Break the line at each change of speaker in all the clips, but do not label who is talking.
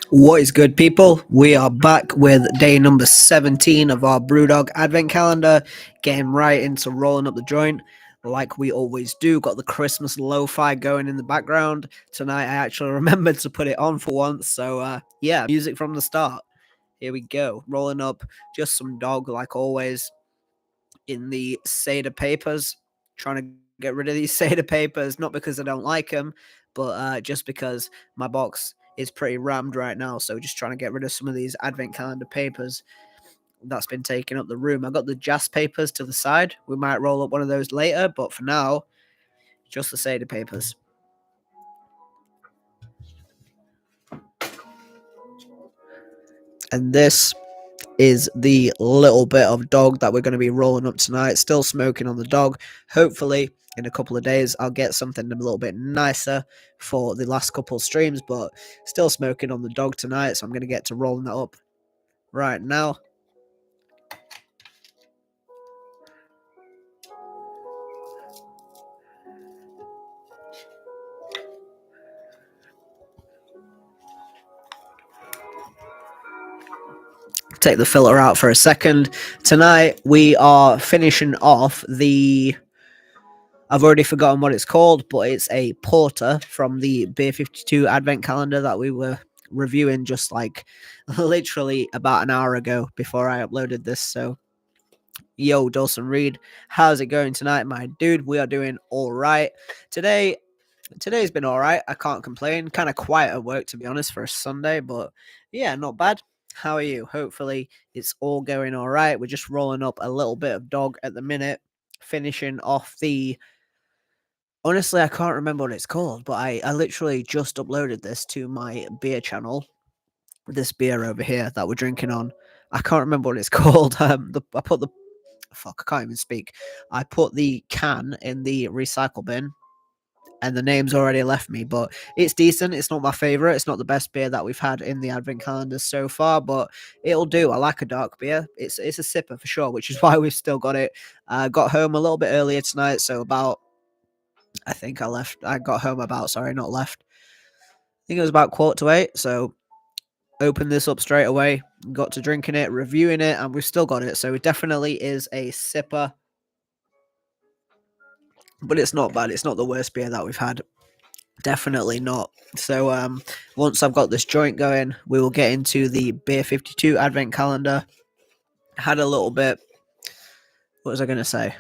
What is good, people? We are back with day number 17 of our Brewdog Advent Calendar, getting right into rolling up the joint like we always do. Got the Christmas lo-fi going in the background. Tonight I actually remembered to put it on for once, so yeah, music from the start. Here we go, rolling up just some dog like always in the Seder papers, trying to get rid of these Seder papers, not because I don't like them, but just because my box is pretty rammed right now. So just trying to get rid of some of these advent calendar papers that's been taking up the room. I got the Jas papers to the side. We might roll up one of those later, but for now, just the Seder papers. And this is the little bit of dog that we're going to be rolling up tonight. Still smoking on the dog. Hopefully, in a couple of days, I'll get something a little bit nicer for the last couple of streams, but still smoking on the dog tonight, so I'm going to get to rolling that up right now. Take the filter out for a second. Tonight, we are finishing off the... I've already forgotten what it's called, but it's a porter from the Beer 52 Advent Calendar that we were reviewing just like literally about an hour ago before I uploaded this. So, yo, Dawson Reed, how's it going tonight, my dude? We are doing all right. Today's been all right. I can't complain. Kind of quiet at work, to be honest, for a Sunday, but yeah, not bad. How are you? Hopefully, it's all going all right. We're just rolling up a little bit of dog at the minute, finishing off the... Honestly, I can't remember what it's called, but I literally just uploaded this to my beer channel. This beer over here that we're drinking on. I can't remember what it's called. I put the... Fuck, I can't even speak. I put the can in the recycle bin, and the name's already left me, but it's decent. It's not my favorite. It's not the best beer that we've had in the Advent calendar so far, but it'll do. I like a dark beer. It's a sipper for sure, which is why we've still got it. Got home a little bit earlier tonight, so about... I think I got home about, not left. I think it was about 7:15, so opened this up straight away, got to drinking it, reviewing it, and we've still got it. So it definitely is a sipper, but it's not bad. It's not the worst beer that we've had. Definitely not. So once I've got this joint going, we will get into the Beer 52 Advent Calendar. Had a little bit... What was I going to say?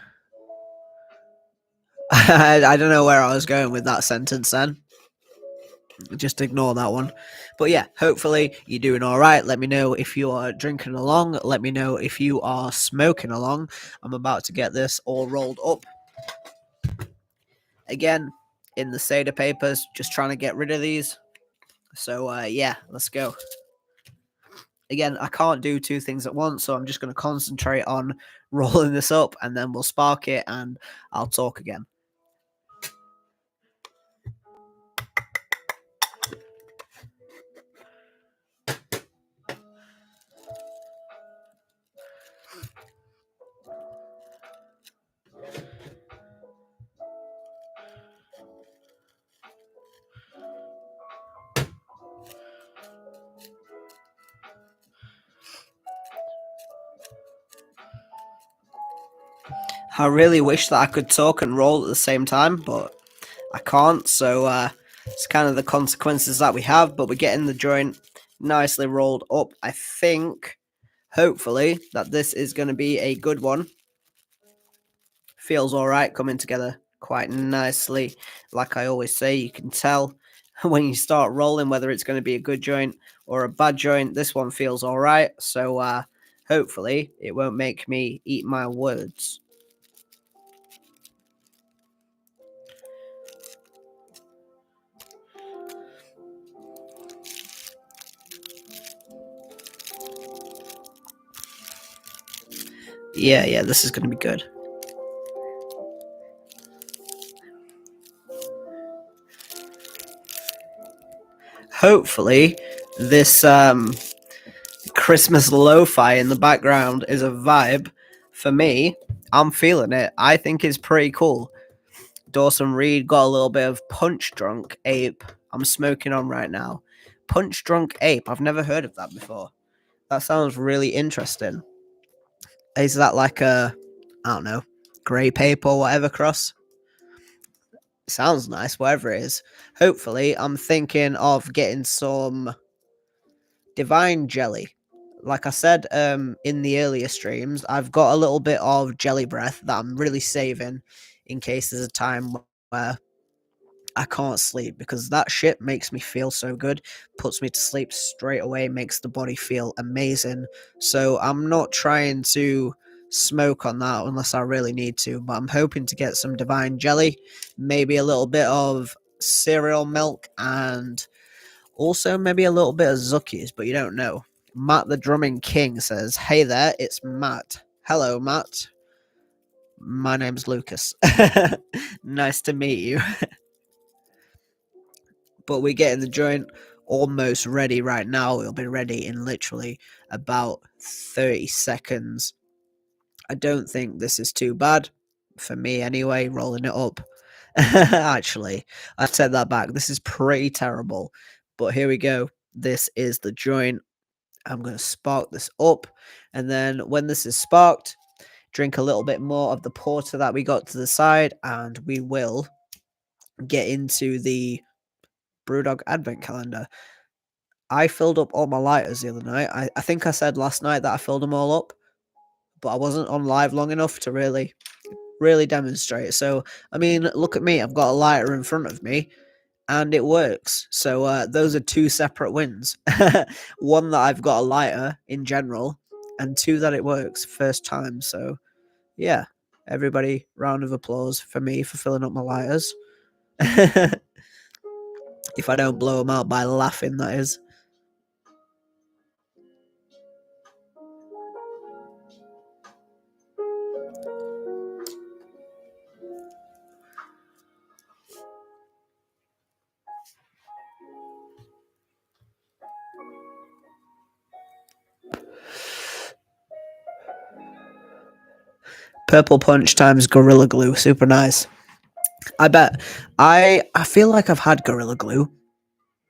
I don't know where I was going with that sentence then. Just ignore that one. But yeah, hopefully you're doing all right. Let me know if you are drinking along. Let me know if you are smoking along. I'm about to get this all rolled up. Again, in the Seder papers, just trying to get rid of these. So yeah, let's go. Again, I can't do two things at once, so I'm just going to concentrate on rolling this up, and then we'll spark it, and I'll talk again. I really wish that I could talk and roll at the same time, but I can't, so it's kind of the consequences that we have, but we're getting the joint nicely rolled up. I think, hopefully, that this is going to be a good one. Feels all right, coming together quite nicely. Like I always say, you can tell when you start rolling whether it's going to be a good joint or a bad joint. This one feels all right, so hopefully it won't make me eat my words. Yeah, this is going to be good. Hopefully, this Christmas lo-fi in the background is a vibe. For me, I'm feeling it. I think it's pretty cool. Dawson Reed got a little bit of punch drunk ape I'm smoking on right now. Punch Drunk Ape. I've never heard of that before. That sounds really interesting. Is that like a, I don't know, grey paper or whatever cross? Sounds nice, whatever it is. Hopefully, I'm thinking of getting some divine jelly. Like I said in the earlier streams, I've got a little bit of jelly breath that I'm really saving in case there's a time where I can't sleep, because that shit makes me feel so good, puts me to sleep straight away, makes the body feel amazing. So I'm not trying to smoke on that unless I really need to, but I'm hoping to get some divine jelly, maybe a little bit of cereal milk, and also maybe a little bit of Zuckies, but you don't know. Matt the Drumming King says, "Hey there, it's Matt." Hello, Matt. My name's Lucas. Nice to meet you. But we're getting the joint almost ready right now. It'll be ready in literally about 30 seconds. I don't think this is too bad for me anyway, rolling it up. Actually, I take that back. This is pretty terrible. But here we go. This is the joint. I'm going to spark this up. And then when this is sparked, drink a little bit more of the porter that we got to the side, and we will get into the brewdog advent calendar. I filled up all my lighters the other night. I think I said last night that I filled them all up, but I wasn't on live long enough to really demonstrate. So, I mean, look at me. I've got a lighter in front of me, and it works. So those are two separate wins. One, that I've got a lighter in general, and two, that it works first time. So, yeah, everybody, round of applause for me for filling up my lighters. If I don't blow them out by laughing, that is. Purple Punch times Gorilla Glue, super nice. I bet. I feel like I've had Gorilla Glue.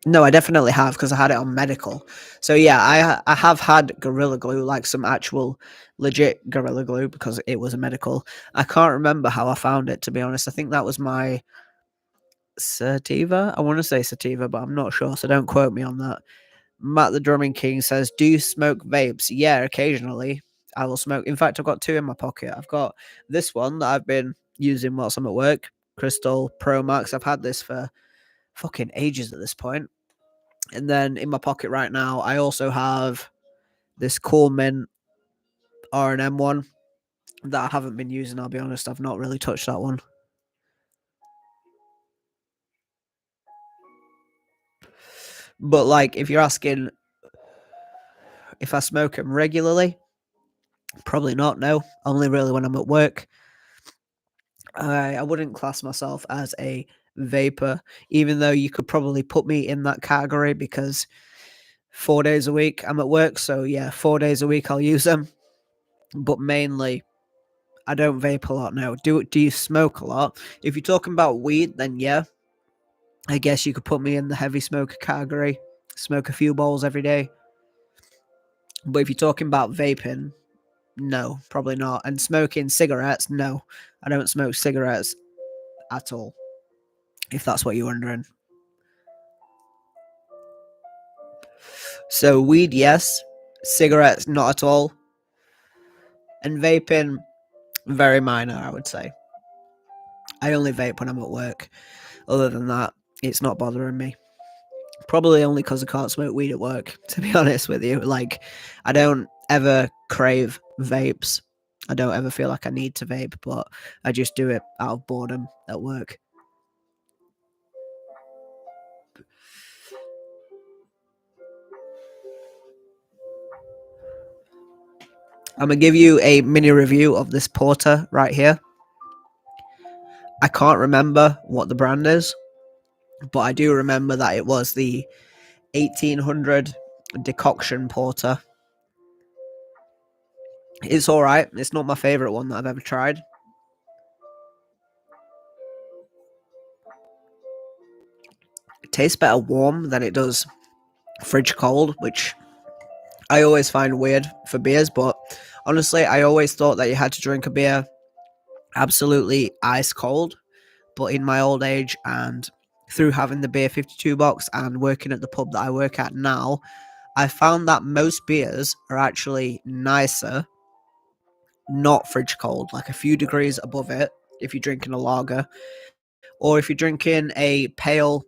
No, I definitely have, because I had it on medical. So yeah, I have had Gorilla Glue, like some actual legit Gorilla Glue, because it was a medical. I can't remember how I found it, to be honest. I think that was my sativa. I want to say sativa, but I'm not sure, so don't quote me on that. Matt the Drumming King says, "Do you smoke vapes?" Yeah, occasionally I will smoke. In fact, I've got two in my pocket. I've got this one that I've been using whilst I'm at work, Crystal Pro Max. I've had this for fucking ages at this point. And then in my pocket right now, I also have this Cool Mint R&M one that I haven't been using. I'll be honest, I've not really touched that one. But like, if you're asking if I smoke them regularly, probably not. No, only really when I'm at work. I wouldn't class myself as a vapor, even though you could probably put me in that category, because 4 days a week I'm at work. So yeah, 4 days a week I'll use them. But mainly, I don't vape a lot now. Do you smoke a lot? If you're talking about weed, then yeah, I guess you could put me in the heavy smoker category. Smoke a few bowls every day. But if you're talking about vaping, no, probably not. And smoking cigarettes, no, I don't smoke cigarettes at all, if that's what you're wondering. So weed, yes. Cigarettes, not at all. And vaping, very minor, I would say. I only vape when I'm at work. Other than that, it's not bothering me. Probably only because I can't smoke weed at work, to be honest with you. Like, I don't ever crave vapes. I don't ever feel like I need to vape, but I just do it out of boredom at work. I'm going to give you a mini review of this porter right here. I can't remember what the brand is, but I do remember that it was the 1800 decoction porter. It's all right. It's not my favorite one that I've ever tried. It tastes better warm than it does fridge cold, which I always find weird for beers. But honestly, I always thought that you had to drink a beer absolutely ice cold. But in my old age and through having the beer 52 box and working at the pub that I work at now, I found that most beers are actually nicer, not fridge cold, like a few degrees above it if you're drinking a lager, or if you're drinking a pale,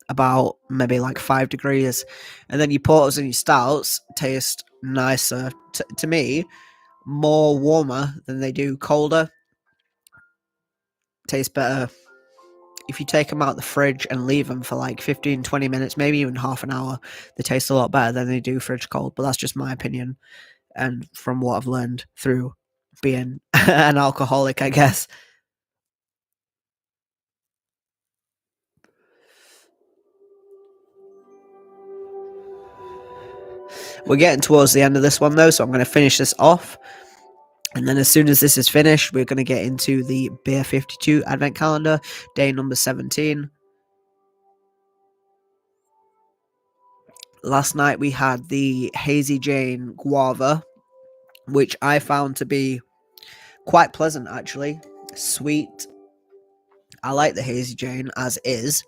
about maybe like 5 degrees, and then your porters and your stouts taste nicer to me, more warmer than they do colder, taste better. If you take them out the fridge and leave them for like 15, 20 minutes, maybe even half an hour, they taste a lot better than they do fridge cold. But that's just my opinion and from what I've learned through being an alcoholic, I guess. We're getting towards the end of this one though, so I'm going to finish this off. And then as soon as this is finished, we're going to get into the Beer 52 Advent Calendar, day number 17. Last night we had the Hazy Jane Guava, which I found to be quite pleasant actually. Sweet. I like the Hazy Jane as is,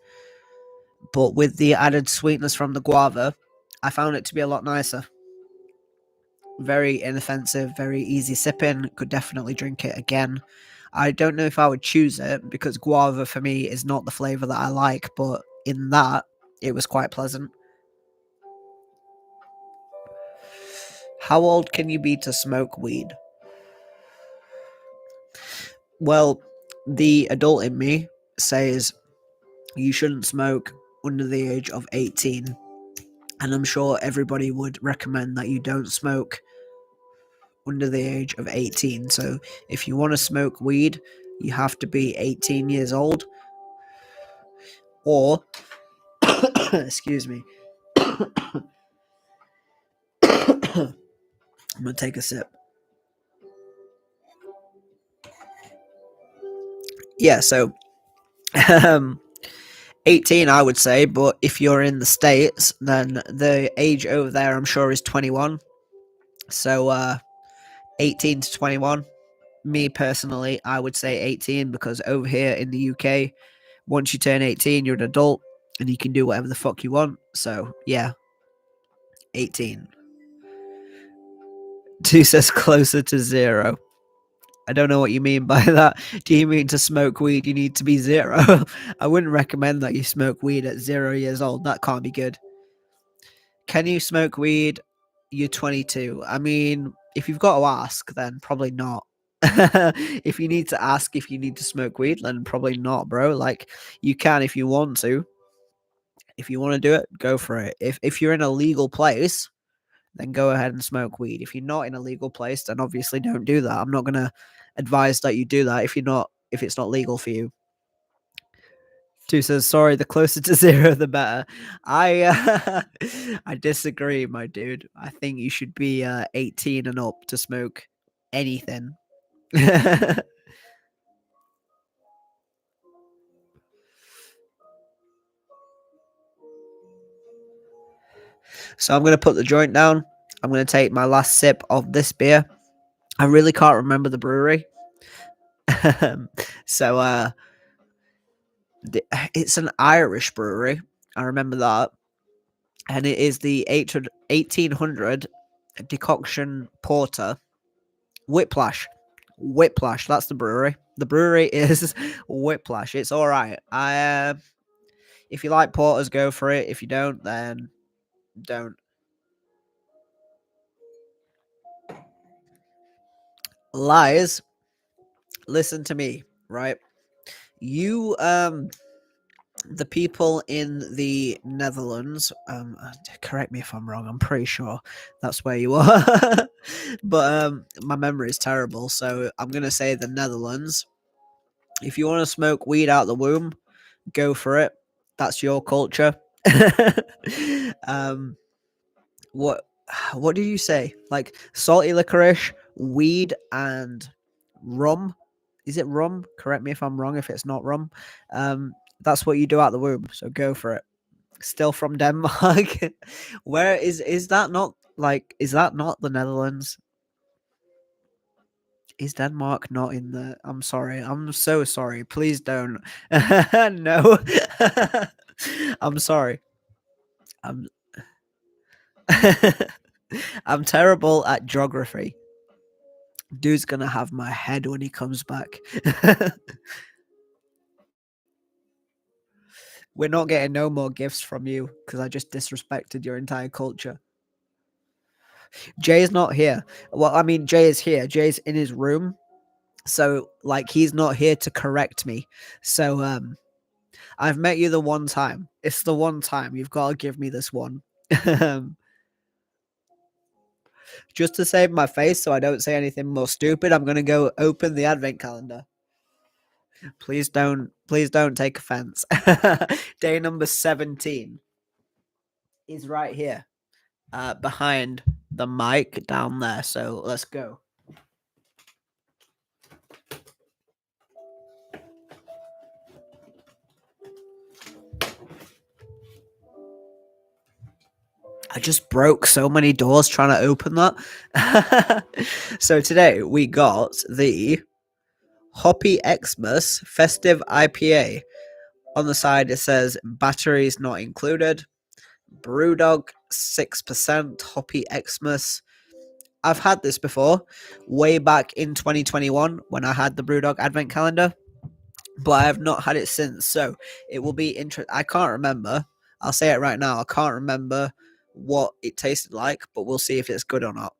but with the added sweetness from the guava, I found it to be a lot nicer. Very inoffensive, very easy sipping. Could definitely drink it again. I don't know if I would choose it because guava for me is not the flavor that I like, but in that, it was quite pleasant. How old can you be to smoke weed? Well, the adult in me says you shouldn't smoke under the age of 18. And I'm sure everybody would recommend that you don't smoke under the age of 18. So if you want to smoke weed, you have to be 18 years old. Or, excuse me, I'm going to take a sip. Yeah, so um, 18, I would say, but if you're in the States, then the age over there, I'm sure, is 21. So 18 to 21. Me personally, I would say 18 because over here in the UK, once you turn 18, you're an adult and you can do whatever the fuck you want. So, yeah, 18. Two says closer to zero. I don't know what you mean by that. Do you mean to smoke weed, you need to be zero? I wouldn't recommend that you smoke weed at 0 years old. That can't be good. Can you smoke weed? You're 22. I mean, if you've got to ask, then probably not. If you need to ask if you need to smoke weed, then probably not, bro. Like, you can if you want to. If you want to do it, go for it. If you're in a legal place, then go ahead and smoke weed. If you're not in a legal place, then obviously don't do that. I'm not gonna advise that you do that if it's not legal for you. Two says sorry, the closer to zero the better. I disagree, my dude. I think you should be 18 and up to smoke anything. So I'm gonna put the joint down. I'm gonna take my last sip of this beer. I really can't remember the brewery. so it's an Irish brewery. I remember that, and it is the 1800 decoction porter. Whiplash. Whiplash. That's the brewery. The brewery is Whiplash. It's all right. If you like porters, go for it. If you don't, then don't. Lies. Listen to me, right? You the people in the Netherlands, correct me if I'm wrong, I'm pretty sure that's where you are. But my memory is terrible, so I'm gonna say the Netherlands. If you want to smoke weed out the womb, go for it. That's your culture. um what what did you say? Like salty licorice, weed, and rum. Is it rum? Correct me if I'm wrong if it's not rum. That's what you do out the womb, so go for it. Still from Denmark. Where is that not like? Is that not the Netherlands? Is Denmark not in the? I'm sorry. I'm so sorry. Please don't. No. I'm sorry. I'm I'm terrible at geography. Dude's gonna have my head when he comes back. We're not getting no more gifts from you because I just disrespected your entire culture. Jay's not here. Well, I mean, Jay is here. Jay's in his room. So, like, he's not here to correct me. So, I've met you the one time. It's the one time. You've got to give me this one. Just to save my face so I don't say anything more stupid, I'm going to go open the advent calendar. Please don't take offense. Day number 17 is right here, behind the mic down there. So let's go. I just broke so many doors trying to open that. So today we got the Hoppy Xmas Festive IPA. On the side it says batteries not included. Brewdog 6% Hoppy Xmas. I've had this before, way back in 2021 when I had the Brewdog Advent Calendar, but I have not had it since. So it will be interesting. I can't remember. I'll say it right now. I can't remember what it tasted like, but we'll see if it's good or not.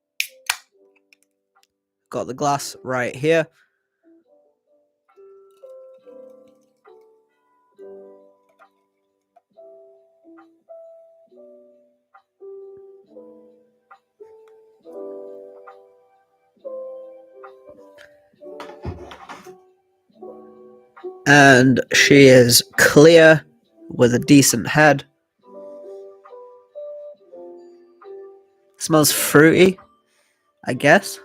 Got the glass right here. And she is clear with a decent head. Smells fruity, I guess.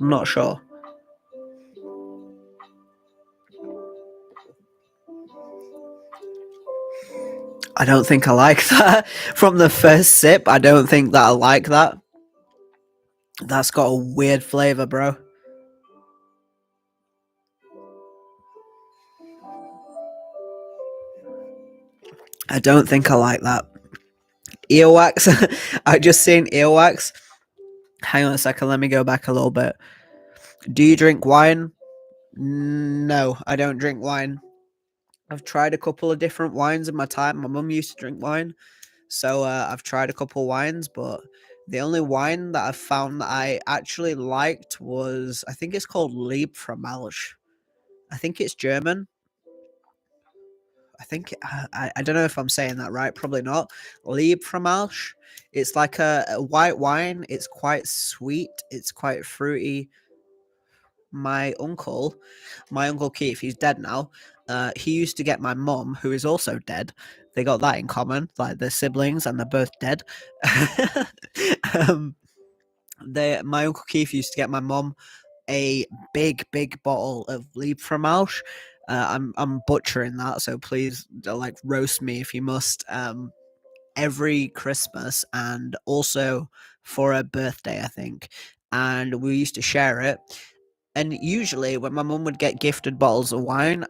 I'm not sure. I don't think I like that. From the first sip, I don't think that I like that. That's got a weird flavor, bro. I don't think I like that. Earwax. I just seen earwax. Hang on a second, let me go back a little bit. Do you drink wine? No, I don't drink wine. I've tried a couple of different wines in my time. My mum used to drink wine. So I've tried a couple wines, but the only wine that I found that I actually liked was, I think it's called Liebfraumilch. I think it's German. I think I don't know if I'm saying that right. Probably not. Liebfraumilch. It's like a white wine. It's quite sweet. It's quite fruity. My uncle Keith, he's dead now. He used to get my mum, who is also dead. They got that in common, like they're siblings and they're both dead. um, my uncle Keith used to get my mum a big bottle of Liebfraumilch. I'm butchering that, so please like roast me if you must. Every Christmas and also for a birthday, I think. And we used to share it. And usually, when my mum would get gifted bottles of wine,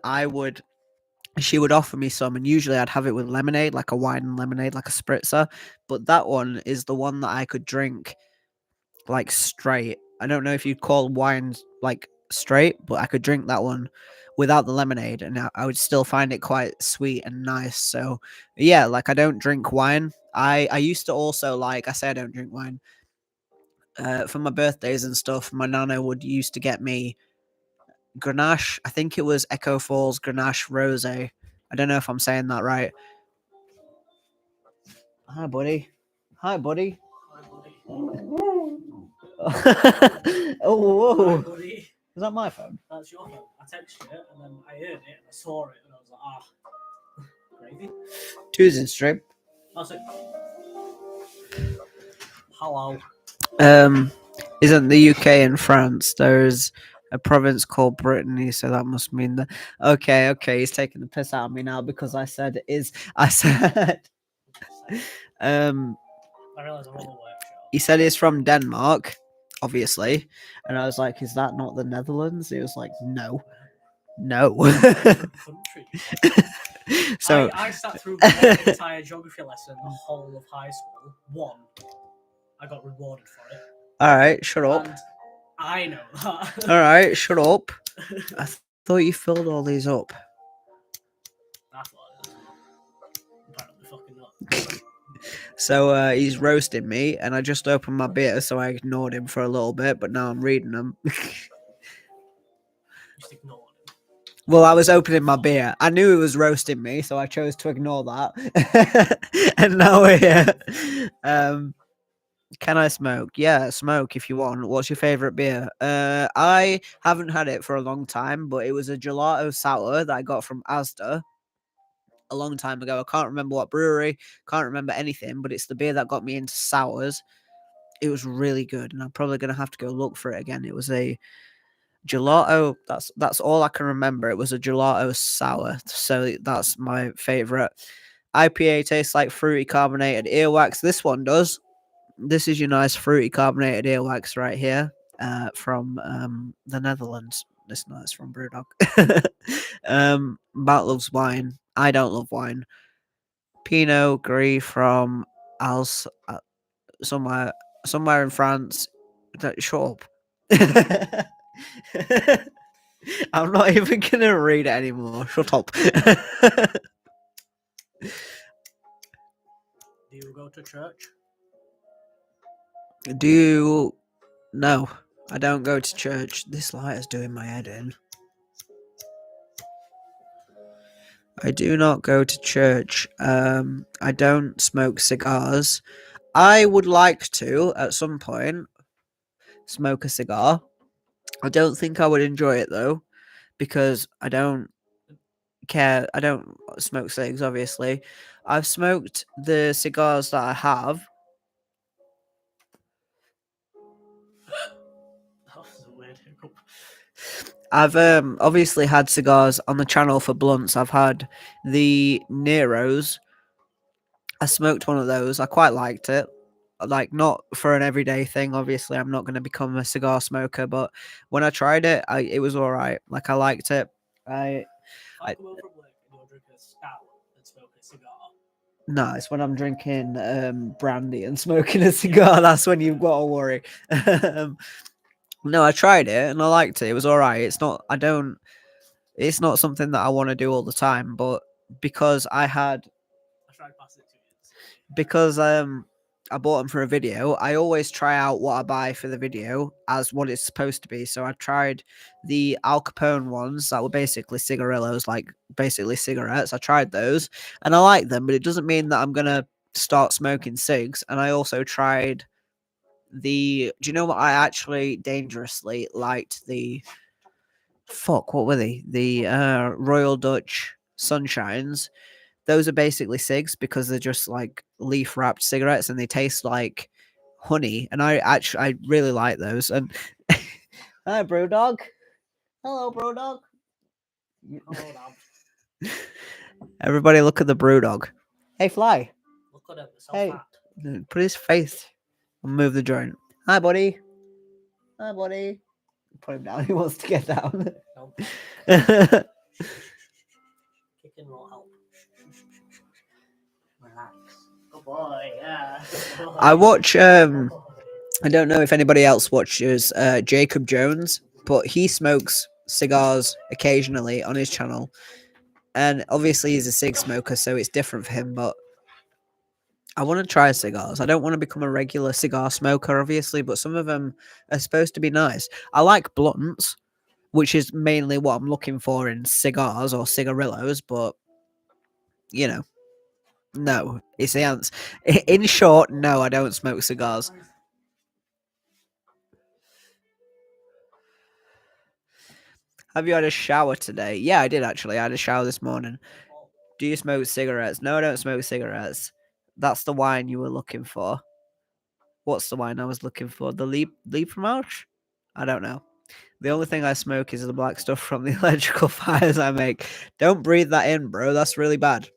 she would offer me some, and usually I'd have it with lemonade, like a wine and lemonade, like a spritzer. But that one is the one that I could drink like straight. I don't know if you'd call wine like straight, but I could drink that one without the lemonade, and I would still find it quite sweet and nice. So yeah, like I don't drink wine. I used to also, like I say, I don't drink wine. For my birthdays and stuff, my nana would used to get me Grenache. I think it was Echo Falls Grenache Rose. I don't know if I'm saying that right. Hi, buddy. Hi, buddy. Oh, whoa.
Hi, buddy.
Is that my phone?
That's your phone. I texted it and then I heard it and I saw it and I was like, gravy.
Tuesday stream.
That's it. Hello.
Isn't the UK and France? There's A province called Brittany, so that must mean that. Okay, he's taking the piss out of me now because I said I said um
I realise I'm on the workshop.
he said he's from Denmark, obviously, and I was like, is that not the Netherlands? He was like, no.
Different country.
So
I sat through the entire geography lesson the whole of high school. One. I got rewarded for it.
all right, shut up.
And I know that.
All right, shut up. I thought you filled all these up.
That's what it is. Apparently fucking not.
So he's roasting me, and I just opened my beer, so I ignored him for a little bit, but now I'm reading them.
Just ignored him.
Well, I was opening my beer. I knew he was roasting me, so I chose to ignore that. And now we're here. Can I smoke? Yeah, smoke if you want. What's your favorite beer? I haven't had it for a long time, but it was a gelato sour that I got from Asda a long time ago. I can't remember what brewery, can't remember anything, but it's the beer that got me into sours. It was really good, and I'm probably gonna have to go look for it again. It was a gelato. That's all I can remember. It was a gelato sour, so that's my favorite. IPA tastes like fruity carbonated earwax. This one does. This is your nice fruity carbonated earwax right here, from the Netherlands. This nice from Brewdog. Matt loves wine. I don't love wine. Pinot Gris from Als, somewhere in France. Shut up. I'm not even gonna read it anymore. Shut up.
Do you go to church?
No, I don't go to church. This light is doing my head in. I do not go to church. I don't smoke cigars. I would like to, at some point, smoke a cigar. I don't think I would enjoy it though, because I don't care. I don't smoke cigs, obviously. I've smoked the cigars that I have.
That was a weird hiccup.
I've obviously had cigars on the channel for blunts. I've had the Neros. I smoked one of those. I quite liked it. Like, not for an everyday thing. Obviously, I'm not going to become a cigar smoker, but when I tried it, it was all right. Like, I liked it.
If I come home from work and you're drinking a stout and smoke a cigar.
No, it's when I'm drinking brandy and smoking a cigar. That's when you've got to worry. No, I tried it and I liked it. It was all right. It's not. I don't. It's not something that I want to do all the time, but because I tried
passing it to you.
because I bought them for a video. I always try out what I buy for the video as what it's supposed to be. So I tried the Al Capone ones that were basically cigarillos, like basically cigarettes. I tried those and I like them, but it doesn't mean that I'm gonna start smoking cigs. And I also tried do you know what? I actually dangerously liked what were they? The Royal Dutch Sunshines. Those are basically cigs because they're just like leaf wrapped cigarettes and they taste like honey. And I really like those. And hi, Brewdog. Hello, Brewdog.
Hold on.
Everybody, look at the Brewdog. Hey, Fly.
Look at him. So
Hey.
fat.
Put his face and move the joint. Hi, buddy. Hi, buddy. Put him down. He wants to get down.
No. Kicking will help. Relax. Good boy. Yeah. Good boy.
I watch. I don't know if anybody else watches Jacob Jones, but he smokes cigars occasionally on his channel, and obviously he's a cig smoker, so it's different for him. But I want to try cigars. I don't want to become a regular cigar smoker, obviously, but some of them are supposed to be nice. I like blunts, which is mainly what I'm looking for in cigars or cigarillos, but you know, no, it's the answer. In short, no, I don't smoke cigars. Have you had a shower today? Yeah, I did actually. I had a shower this morning. Do you smoke cigarettes? No, I don't smoke cigarettes. That's the wine you were looking for. What's the wine I was looking for? The Liebfraumausch? I don't know. The only thing I smoke is the black stuff from the electrical fires I make. Don't breathe that in, bro. That's really bad.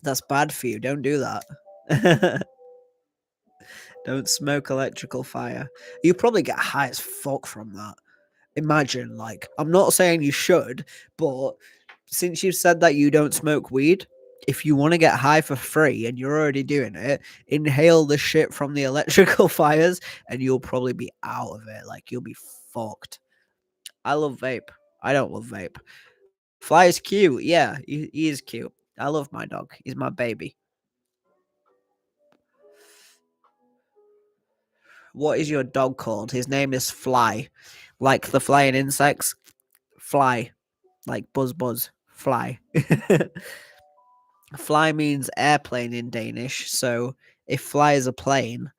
That's bad for you. Don't do that. Don't smoke electrical fire. You probably get high as fuck from that. Imagine, like, I'm not saying you should, but since you've said that you don't smoke weed, if you want to get high for free and you're already doing it, inhale the shit from the electrical fires and you'll probably be out of it. Like, you'll be fucked. I love vape. I don't love vape. Fly is cute. Yeah, he is cute. I love my dog. He's my baby. What is your dog called? His name is Fly. Like the flying insects. Fly. Like buzz buzz. Fly. Fly means airplane in Danish. So if fly is a plane,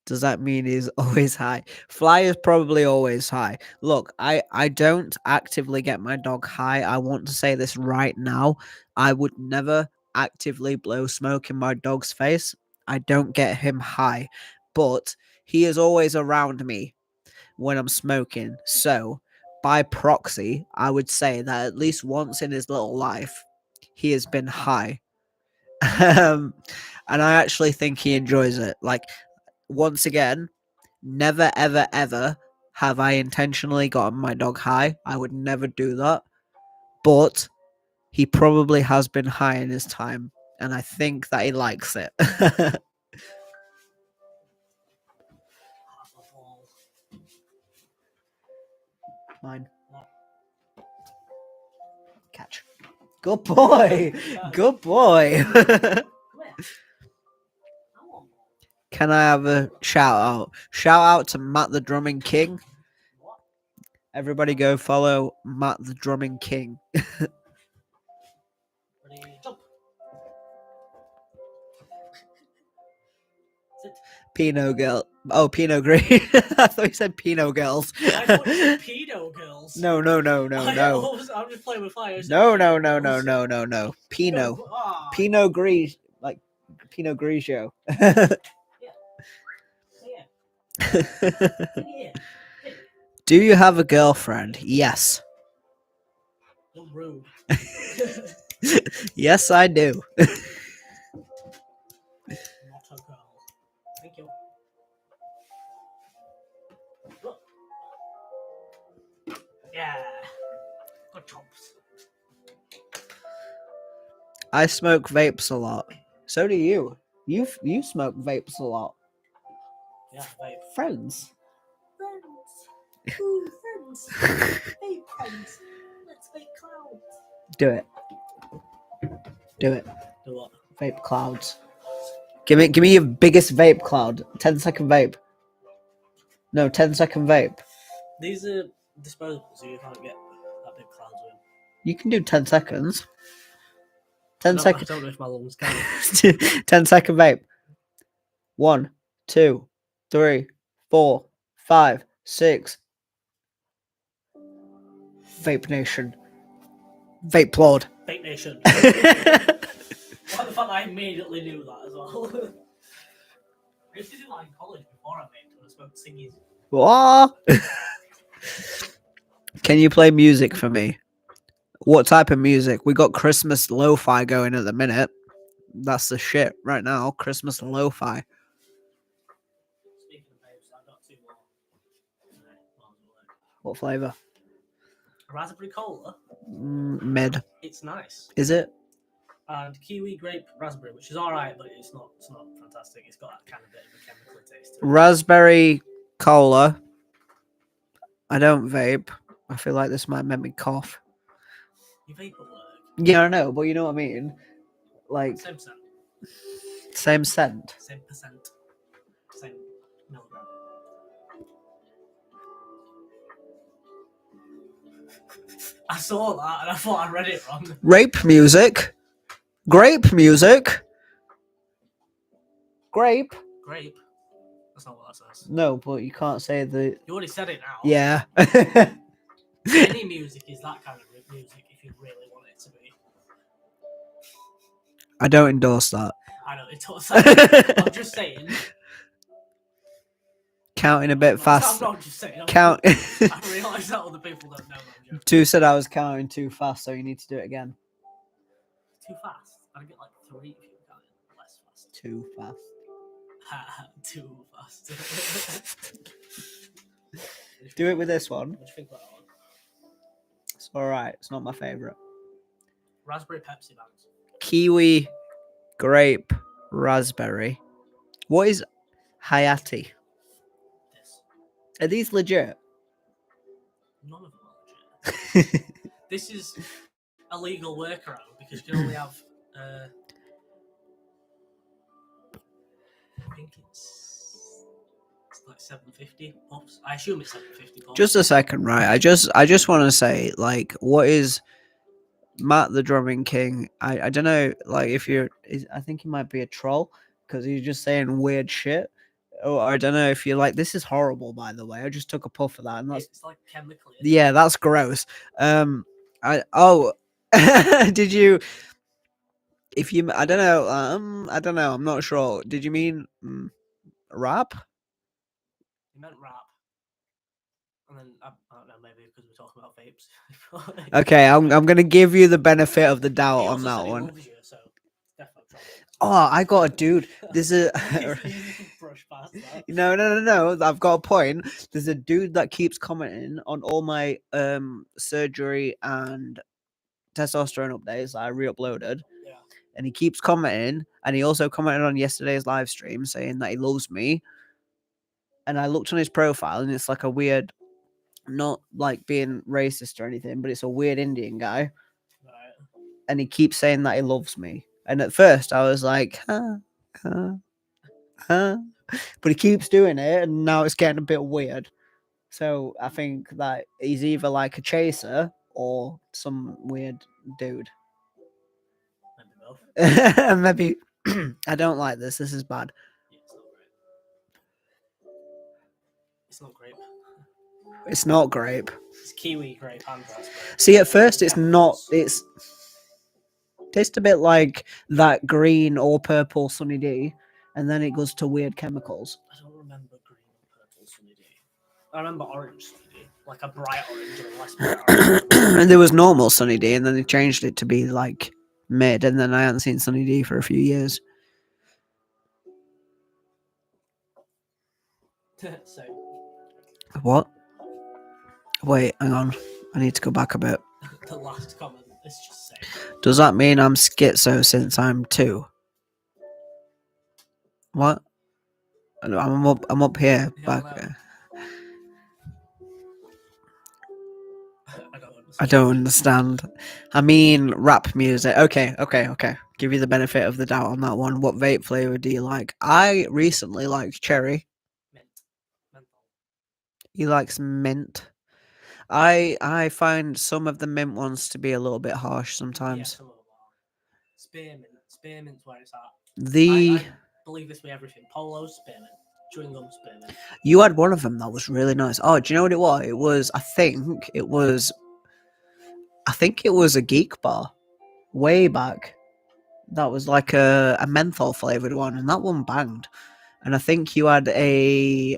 does that mean he's always high? Fly is probably always high. Look, I don't actively get my dog high. I want to say this right now. I would never actively blow smoke in my dog's face. I don't get him high, but he is always around me when I'm smoking. So, by proxy, I would say that at least once in his little life, he has been high. And I actually think he enjoys it. Like, once again, never, ever, ever have I intentionally gotten my dog high. I would never do that. But he probably has been high in his time. And I think that he likes it. Mine. Catch. Good boy. Good boy. Can I have a shout out? Shout out to Matt the Drumming King. Everybody go follow Matt the Drumming King.
Ready, jump. Sit.
Pinot girl. Oh, Pinot Green. I thought you said Pinot girls.
I thought you said pedo girls.
No.
I'm just playing with fire.
No. Pinot. Pinot Gris. Like Pinot Grigio.
Yeah.
Do you have a girlfriend? Yes.
You're rude.
Yes, I do.
Not a girl. Thank you. Look. Yeah. Good chops.
I smoke vapes a lot. So do you. You smoke vapes a lot.
Yeah, vape.
Friends.
Friends. Ooh, friends. Hey, friends. Let's make clouds.
Do it. Do
what?
Vape clouds. Give me your biggest vape cloud. 10-second vape. No, 10-second vape.
These are disposable, so you can't get that big clouds with.
You can do 10 seconds. 10 seconds.
I don't know if my lungs can.
10-second vape. 1, 2, 3, 4, 5, 6. Vape Nation. Vape Lord.
Vape Nation. What the fuck? I immediately knew that as well. I used to do that in college before I vaped when I smoked ciggies.
What? Can you play music for me? What type of music? We got Christmas lo-fi going at the minute. That's the shit right now. Christmas lo-fi.
Speaking of vapes, I got 2 more.
What flavor?
Raspberry cola.
Mid.
It's nice.
Is it?
And kiwi grape raspberry, which is alright, but it's not fantastic. It's got that kind of bit of a chemical taste to it.
Raspberry cola. I don't vape. I feel like this might make me cough.
You vape at work?
Yeah, I know, but you know what I mean? Like,
Same scent.
same scent.
Same percent. Same milligram. I saw that and I thought I read it wrong.
Rape music. Grape music. Grape.
Grape? That's not what that says.
No, but you can't say the.
You already said it now.
Yeah.
Any music is that kind of music if you really want it to be.
I don't endorse that.
I know, it does. I'm just saying.
counting a bit fast.
I'm not just saying.
Count.
I realise that other people don't know that I'm joking.
2 said I was counting too fast, so you need to do it again.
Too fast. I get like 3 if you count it less fast.
Too fast.
Too fast.
Do it with this one.
What do you think about that one?
It's alright. It's not my favourite.
Raspberry Pepsi bands.
Kiwi, grape, raspberry. What is Hayati?
This.
Are these legit?
None of them are legit. This is a legal workaround because you can only have. I think it's like 750 pops. I assume it's 750 pops.
Just a second, right? I just want to say, like, what is Matt the Drumming King? I don't know, like, if you're, I think he might be a troll because he's just saying weird shit. Or I don't know if you're like, this is horrible, by the way. I just took a puff of that, and that's
It's like chemically.
yeah, that's gross. Did you? If you, I don't know. I don't know. I'm not sure. Did you mean rap?
You meant rap. And then I don't know, maybe because we're talking about vapes.
Okay, I'm gonna give you the benefit of the doubt
He
on
also
that
said he
one.
loves you, so definitely trouble.
Oh, I got a dude. There's a
Brush past that.
no. I've got a point. There's a dude that keeps commenting on all my surgery and testosterone updates that I re-uploaded.
Yeah.
And he keeps commenting, and he also commented on yesterday's live stream saying that he loves me. And I looked on his profile, and it's like a weird, not like being racist or anything, but it's a weird Indian guy.
Right.
And he keeps saying that he loves me. And at first, I was like, huh. But he keeps doing it, and now it's getting a bit weird. So I think that he's either like a chaser or some weird dude.
Maybe both.
Maybe. I don't like this. This is bad.
Yeah, it's not great.
It's not grape.
It's kiwi, grape, and raspberry.
See, at first it's not. It's tastes a bit like that green or purple Sunny D, and then it goes to weird chemicals.
I don't remember green or purple Sunny D. I remember orange Sunny D, like a bright orange and less bright orange.
And there was normal Sunny D, and then they changed it to be like mid, and then I hadn't seen Sunny D for a few years.
So.
What? Wait, hang on. I need to go back a bit.
The last comment is just saying.
Does that mean I'm schizo since I'm 2? What? I'm up here.
Yeah,
Back.
I don't understand.
I mean, rap music. Okay. Give you the benefit of the doubt on that one. What vape flavor do you like? I recently liked cherry.
Mint.
He likes mint. I find some of the mint ones to be a little bit harsh
Yeah,
sometimes.
some of them are. Spearmint. Spearmint's where it's at.
The
I believe this with everything. Polos, spearmint. Chewing gum, spearmint.
You had one of them that was really nice. Oh, do you know what it was? It was. I think it was a Geek Bar way back. That was like a menthol flavored one, and that one banged. And I think you had a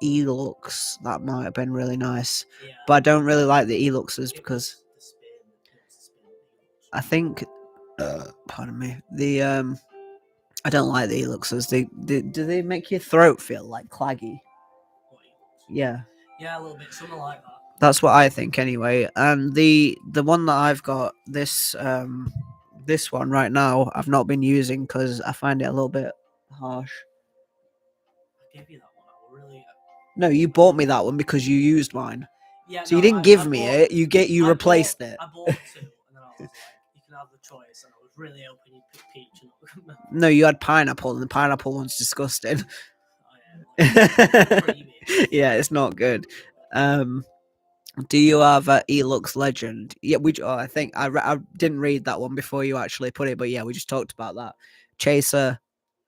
Elux that might have been really nice.
Yeah.
But I don't really like the Eluxes
It
because
was the spearmint.
I think pardon me. I don't like the Eluxes. Do they make your throat feel like claggy?
What, Elux?
Yeah.
Yeah, a little bit. Something like that.
That's what I think anyway. And the one that I've got, this one right now, I've not been using because I find it a little bit harsh.
I gave you that one. I really.
No, you bought me that one because you used mine.
Yeah.
So you didn't give me it. You replaced it.
I bought 2, and then I was like, you can have the choice, and I was really hoping you'd pick peach. And
No, you had pineapple, and the pineapple one's disgusting.
Oh, yeah, creamy.
Yeah, it's not good. Do you have Elux Legend? Yeah, I think I didn't read that one before you actually put it, but yeah, we just talked about that. Chaser,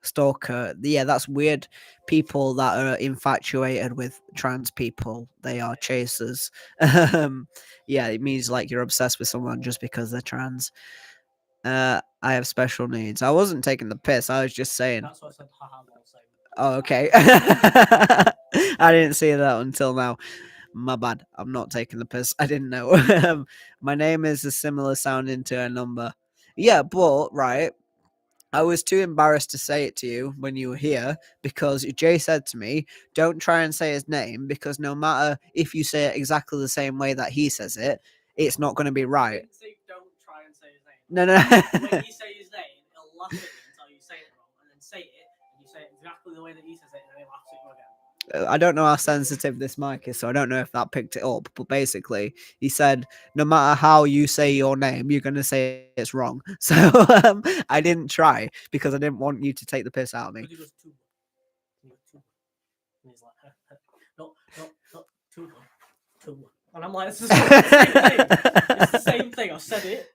Stalker. Yeah, that's weird. People that are infatuated with trans people, they are chasers. Yeah, it means like you're obsessed with someone just because they're trans. I have special needs. I wasn't taking the piss. I was just saying.
That's what I said. Haha, well, same.
Oh, okay. I didn't see that until now. My bad. I'm not taking the piss. I didn't know. My name is a similar sounding to a number. Yeah, but right. I was too embarrassed to say it to you when you were here because Jay said to me, "Don't try and say his name because no matter if you say it exactly the same way that he says it, it's not going to be
I
right."
didn't say don't try and say his name.
No, no.
When you say his name, he'll laugh at you until you say it wrong, and then say it, and you say it exactly the way that he says it, and then he laughs at you again.
I don't know how sensitive this mic is, so I don't know if that picked it up. But basically, he said, no matter how you say your name, you're going to say it's wrong. So I didn't try because I didn't want you to take the piss out of me.
But he goes, tuba. And he's like, not tuba, tuba. And I'm like, it's the same thing. It's the same thing. I've said it.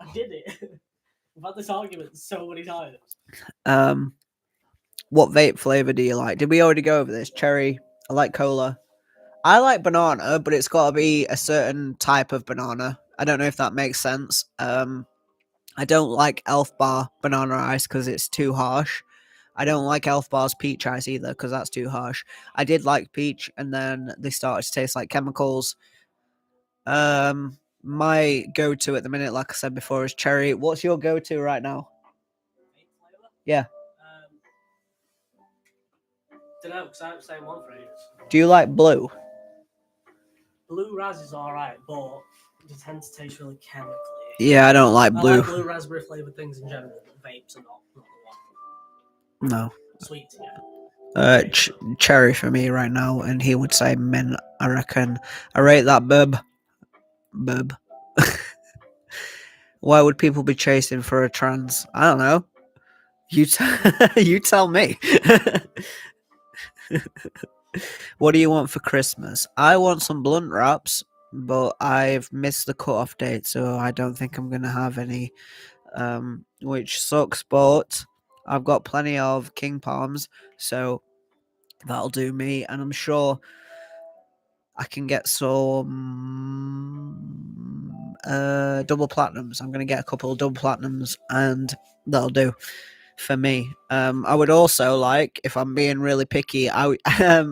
I did it. We've had this argument so many times.
What vape flavor do you like? Did we already go over this? Cherry. I like cola. I like banana, but it's got to be a certain type of banana. I don't know if that makes sense. I don't like Elf Bar banana ice because it's too harsh. I don't like Elf Bar's peach ice either because that's too harsh. I did like peach, and then they started to taste like chemicals. My go-to at the minute, like I said before, is cherry. What's your go-to right now?
Vape flavor?
Yeah.
Don't know, because I haven't said one for ages.
Do you like blue?
Blue raz is alright, but it tends to taste really chemically.
Yeah, I don't like
I
blue.
like blue raspberry flavoured things in general, but vapes are not the one.
No.
Sweet, yeah.
Cherry for me right now, and he would say mint. I reckon. I rate that bub. Why would people be chasing for a trans? I don't know. You tell me. What do you want for Christmas? I want some blunt wraps, but I've missed the cutoff date, so I don't think I'm gonna have any. Which sucks, but I've got plenty of King Palms, so that'll do me, and I'm sure I can get some double platinums. I'm gonna get a couple of double platinums, and that'll do for me. I would also like, if I'm being really picky, I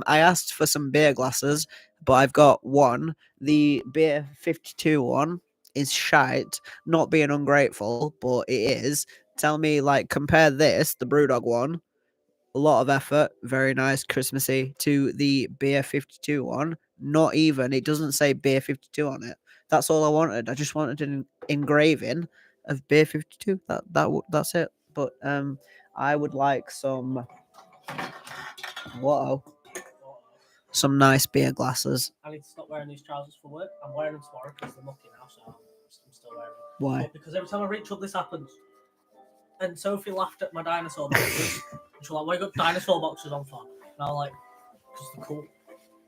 asked for some beer glasses, but I've got one. The beer 52 one is shite. Not being ungrateful, but it is. Tell me, like, compare this, the Brewdog one, a lot of effort, very nice, Christmassy, to the beer 52 one. Not even. It doesn't say beer 52 on it. That's all I wanted. I just wanted an engraving of beer 52. That's it. But I would like some some nice beer glasses.
I need to stop wearing these trousers for work. I'm wearing them tomorrow because they're mucky now, so I'm still wearing them.
Why?
But because every time I reach up, this happens. And Sophie laughed at my dinosaur boxes. She's like, "Why you got dinosaur boxes on for?" And I was like, "Because they're cool."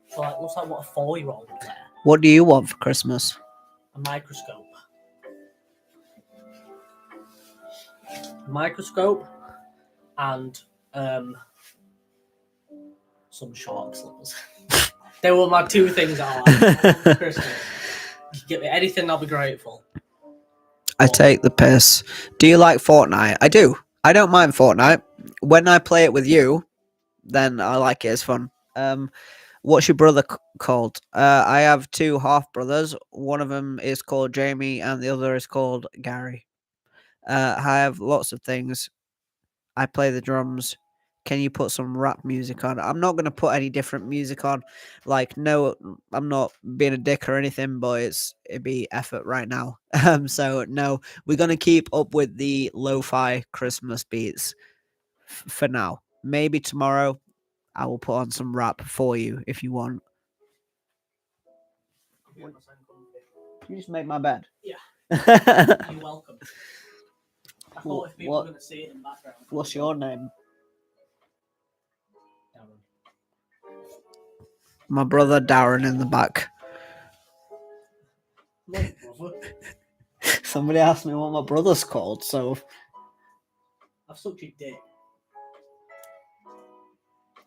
So like, looks like what a 4-year-old would wear.
What do you want for Christmas?
A microscope. And some shark slippers. They were my two things I like for Christmas. If you get me anything, I'll be grateful.
I take the piss. Do you like Fortnite? I do. I don't mind Fortnite. When I play it with you, then I like it. It's fun. What's your brother called? I have two half brothers. One of them is called Jamie, and the other is called Gary. I have lots of things. I play the drums. Can you put some rap music on? I'm not gonna put any different music on. Like, no, I'm not being a dick or anything, but it'd be effort right now. So no, we're gonna keep up with the lo-fi Christmas beats for now. Maybe tomorrow I will put on some rap for you if you want. You just made my bed.
Yeah. You're welcome. I thought if people were going to see it in the background.
What's your name?
Darren.
My brother Darren in the back.
No, brother.
Somebody asked me what my brother's called, so
I've sucked your dick.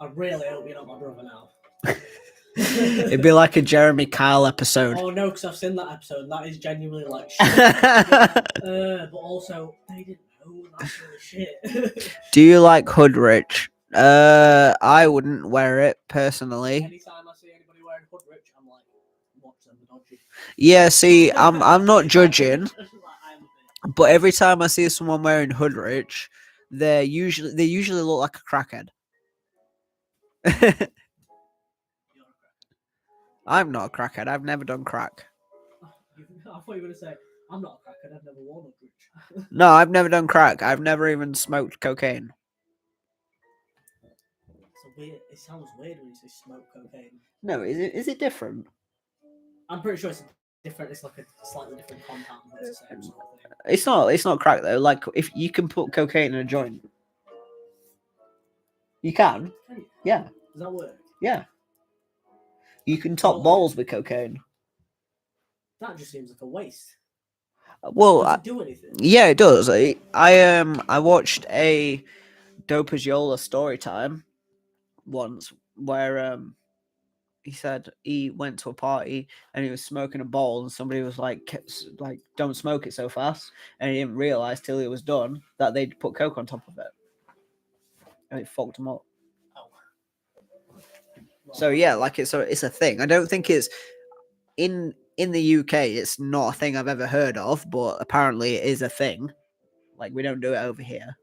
I really hope you're not my brother now.
it'd be like a Jeremy Kyle episode.
Oh no, because I've seen that episode. And that is genuinely like shit. But also, they didn't know. That's really shit.
Do you like Hood Rich? I wouldn't wear it personally.
Anytime I see anybody wearing hood rich, I'm like, watch them, dodgy.
Yeah, see, I'm not judging,
Like, I'm a bitch.
but every time I see someone wearing hood rich, they usually look like a crackhead.
You're a cracker.
I'm not a crackhead. I've never done crack.
I thought you were going to say, I'm not a cracker, I've never worn a rich.
No, I've never done crack. I've never even smoked cocaine.
It sounds weird when you say smoke cocaine.
No, is it different?
I'm pretty sure it's different. It's like a slightly different compound, but it's the same sort of thing.
It's not crack though. Like if you can put cocaine in a joint, you can.
Can you?
Yeah,
Does that work?
yeah. You can top
Well,
balls with cocaine.
That just seems like a waste.
Well,
Does it do anything?
yeah, it does. I watched a Dope Yola story time once where he said he went to a party and he was smoking a bowl and somebody was like don't smoke it so fast, and he didn't realize till he was done that they'd put coke on top of it and it fucked him up.
Oh. Well,
So yeah, like it's a thing. I don't think it's in the UK. It's not a thing I've ever heard of, but apparently it is a thing. Like we don't do it over here.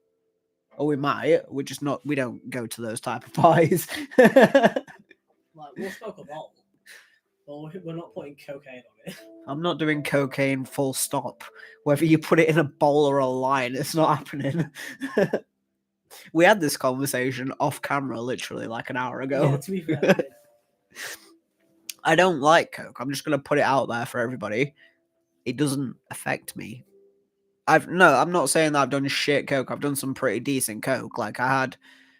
Or we might. We're just not. We don't go to those type of parties.
like we'll smoke a bottle, but we're not putting cocaine on it.
I'm not doing cocaine. Full stop. Whether you put it in a bowl or a line, it's not happening. We had this conversation off camera, literally like an hour ago.
Yeah, to be fair, we did.
I don't like coke. I'm just gonna put it out there for everybody. It doesn't affect me. I'm not saying that I've done shit coke. I've done some pretty decent coke. Like I had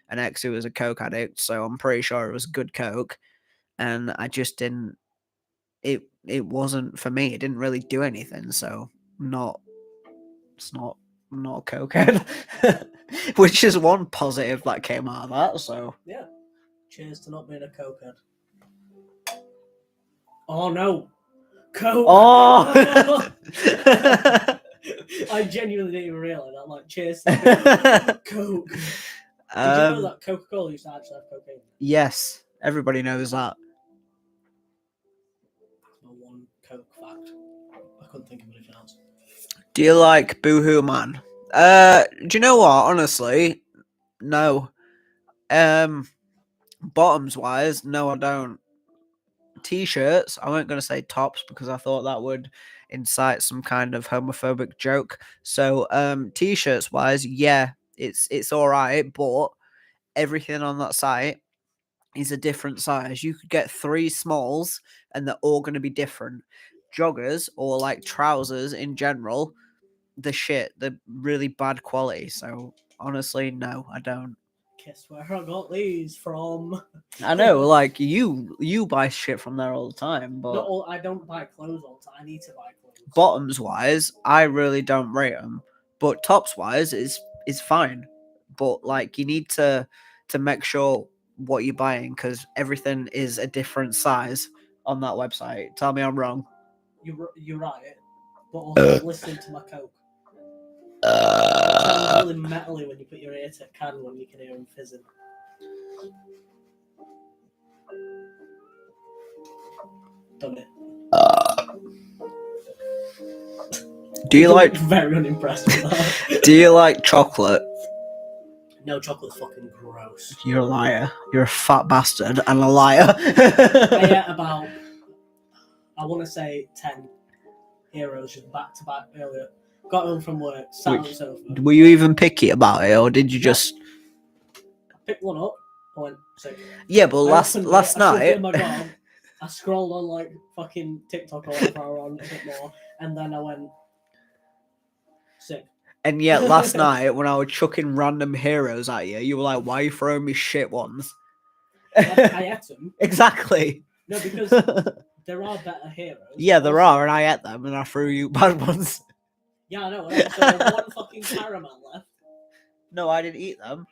an ex who was a coke addict, so I'm pretty sure it was good coke. And I just didn't. It wasn't for me. It didn't really do anything. So it's not a cokehead, which is one positive that came out of that. So
Yeah. Cheers to not being a cokehead. Oh no, coke.
oh.
I genuinely didn't even realize that. Like, cheers to coke. Did you know that Coca-Cola used to actually have cocaine?
Yes, everybody knows that.
That's my one coke fact. I couldn't think of anything else.
Do you like Boohoo Man? Do you know what? Honestly, no. Bottoms wise, no, I don't. T-shirts, I weren't going to say tops because I thought that would incite some kind of homophobic joke. So, T-shirts wise, yeah, it's all right, but everything on that site is a different size. You could get 3 smalls and they're all going to be different. Joggers or like trousers in general, the shit, they're really bad quality. So honestly, no, I don't.
Guess where I got these from?
I know, like you buy shit from there all the time, but
Not all. I don't buy clothes all the time. I need to buy clothes.
bottoms wise, I really don't rate them. But tops wise is fine. But like you need to make sure what you're buying because everything is a different size on that website. Tell me I'm wrong.
You're right, but also listen to my coke. It sounds really metally when you put your ear to a can when you can hear him fizzing. Done it.
Do you like
very unimpressed with that?
do you like chocolate?
No, chocolate's fucking gross.
You're a liar. You're a fat bastard and a liar.
I ate about, I want to say 10 heroes just back to back earlier. Got home from work, sat on the sofa.
Were you even picky about it, or did you just?
I picked one up. I went sick.
Yeah, but last
I shoved it
night.
in my gob. I scrolled on like fucking TikTok or whatever I were on a bit more, and then I went sick.
And yet last night when I was chucking random heroes at you, you were like, "Why are you throwing me shit ones?"
I ate them.
Exactly.
No, because there are better heroes.
Yeah, there are, and I ate them, and I threw you bad ones.
Yeah, I know. And also there's one fucking caramel left.
No, I didn't eat them.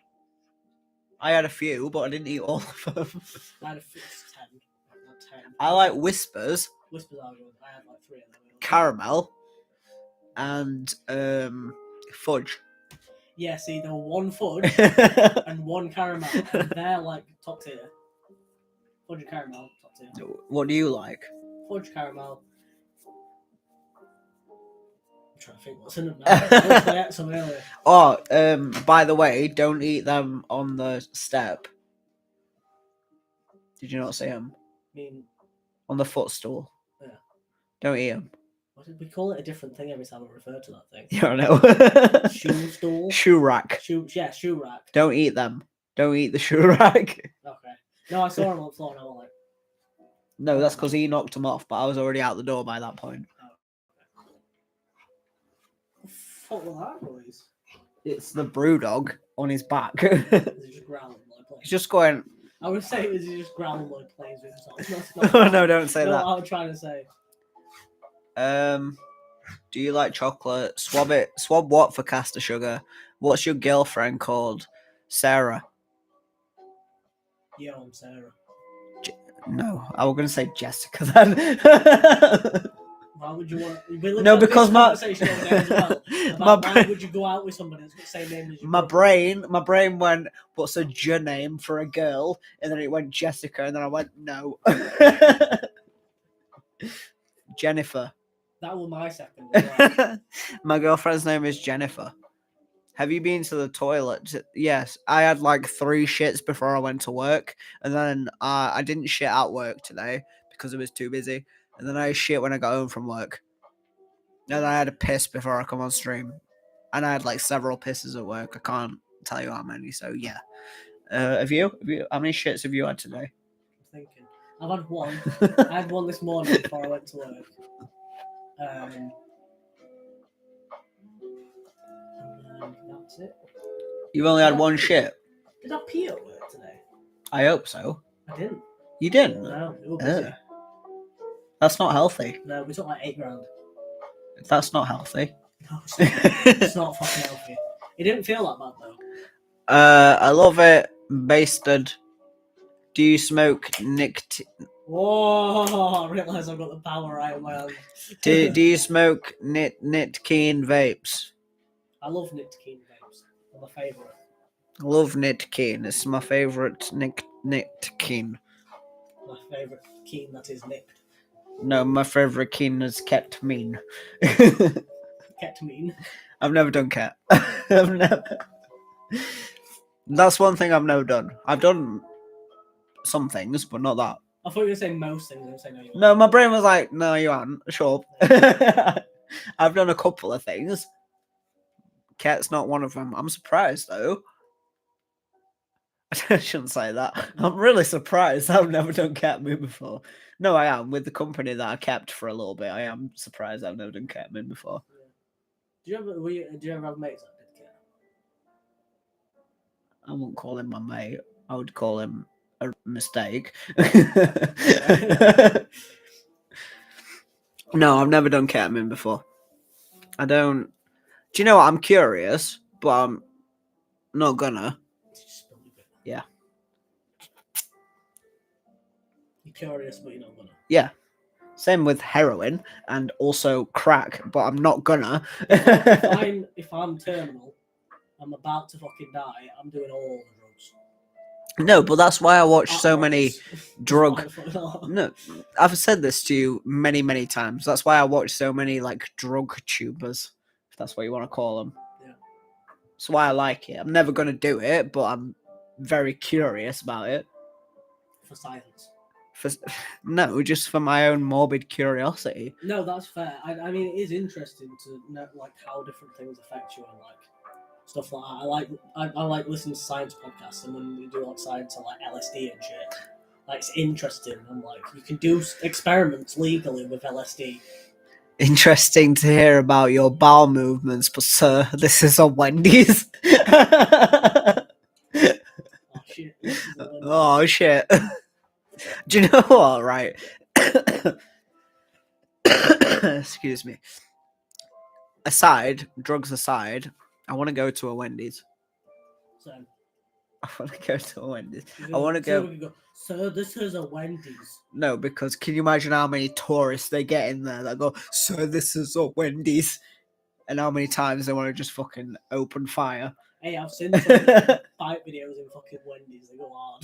I had a few, but I didn't eat all of them.
I had 10. Not 10.
I like Whispers,
Whispers are good. I had like 3 of them.
caramel, and fudge.
Yeah, see, there were one fudge and one caramel, and they're like top tier. Fudge and caramel, top tier.
What do you like?
Fudge caramel. I'm trying to think what's in them now. I ate some earlier.
Oh, by the way, don't eat them on the step. Did you not see them?
I mean,
On the footstool.
Yeah.
Don't eat them.
what did we call it? A different thing every time we refer to that thing.
Yeah, I know.
Shoe stool.
Shoe rack.
Shoe rack.
Don't eat them. Don't eat the shoe rack.
Okay. No, I saw him on the floor and I was like,
No, that's because he knocked him off, but I was already out the door by that point.
what the fuck was that noise?
It's the brewdog on his back.
Is he just growling like planes?
He's just going.
I would say, is he just growling like planes with himself? That's not
No, don't say
no,
that.
I'm trying to say.
Do you like chocolate? Swab it. Swab what for caster sugar? What's your girlfriend called? Sarah.
Yo, I'm Sarah.
No, I was gonna say Jessica then.
Why would you want?
No, because my
conversation over there as well.
my
About why would you go out with somebody that's got the same name as you?
my brain went, what's a J name for a girl? And then it went Jessica, and then I went no. Jennifer.
That was my second. As well.
My girlfriend's name is Jennifer. Have you been to the toilet? Yes, I had like 3 shits before I went to work, and then I didn't shit at work today because it was too busy, and then I shit when I got home from work. And then I had a piss before I come on stream, and I had like several pisses at work. I can't tell you how many. So yeah, have you? How many shits have you had today?
I'm thinking. I've had one. I had one this morning before I went to work. And that's it.
You've only had one shit.
Did I pee at work today?
I hope so.
I didn't.
You didn't?
No, it was busy.
That's not healthy.
No, we took like $8,000.
That's not healthy.
No, it's not fucking healthy. It didn't feel that bad though.
I love it. Basted. Do you smoke
Whoa! I realise I've got the power right in my hand.
do you smoke Nitkin vapes?
I love nicotine vapes. They're my favourite.
Love Nitkin. It's my favourite Nitkin.
My favourite keen that is nicked.
No, my favourite keen is kept mean.
Kept mean.
I've never done cat. I've never. That's one thing I've never done. I've done some things, but not that.
I thought you were going to say most things. I was saying no, you weren't.
No, my brain was like, no, you aren't. Shut up. I've done a couple of things. Cat's not one of them. I'm surprised, though. I shouldn't say that. I'm really surprised. I've never done cat moon before. No, I am. With the company that I kept for a little bit, I am surprised I've never done cat moon before.
Yeah. Do you ever have mates that did cat?
I wouldn't call him my mate. I would call him a mistake. No, I've never done ketamine before. I don't. Do you know what? I'm curious, but I'm not gonna. Yeah.
You're curious, but you're not gonna.
Yeah. Same with heroin and also crack, but I'm not gonna.
if I'm terminal, I'm about to fucking die, I'm doing all the drugs.
No, but that's why I watch so many drug.
No.
No, I've said this to you many, many times. That's why I watch so many like drug tubers, if that's what you want to call them.
Yeah.
That's why I like it. I'm never gonna do it, but I'm very curious about it.
For science.
No, just for my own morbid curiosity.
No, that's fair. I mean, it is interesting to know like how different things affect you and like stuff like that. I like listening to science podcasts, and when we do like science and like LSD and shit, like it's interesting. And like you can do experiments legally with LSD.
Interesting to hear about your bowel movements, but sir, this is a Wendy's.
Oh shit!
Oh shit! Do you know what? Right. Excuse me. Drugs aside, I want to go to a Wendy's.
So,
I want to go to a Wendy's. I want to go.
So this is a Wendy's.
No, because can you imagine how many tourists they get in there that go, "So this is a Wendy's"? and how many times they want to just fucking open fire.
Hey, I've seen some fight videos in fucking Wendy's. They go hard.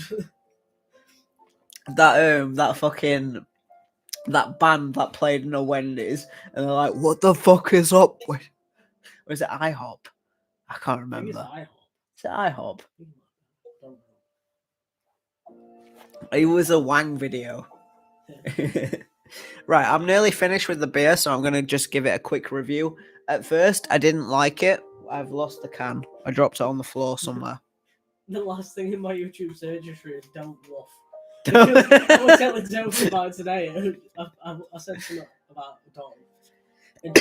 That band that played in a Wendy's, and they're like, "What the fuck is up?" Was it IHOP? I can't
I think it's
remember.
IHOP.
Is it IHOP?
Don't know.
It was a Wang video. Right, I'm nearly finished with the beer, so I'm gonna just give it a quick review. At first, I didn't like it. I've lost the can. I dropped it on the floor somewhere.
The last thing in my YouTube search history is "don't woof." Because I was telling Sophie about it today. I said something about a dog, and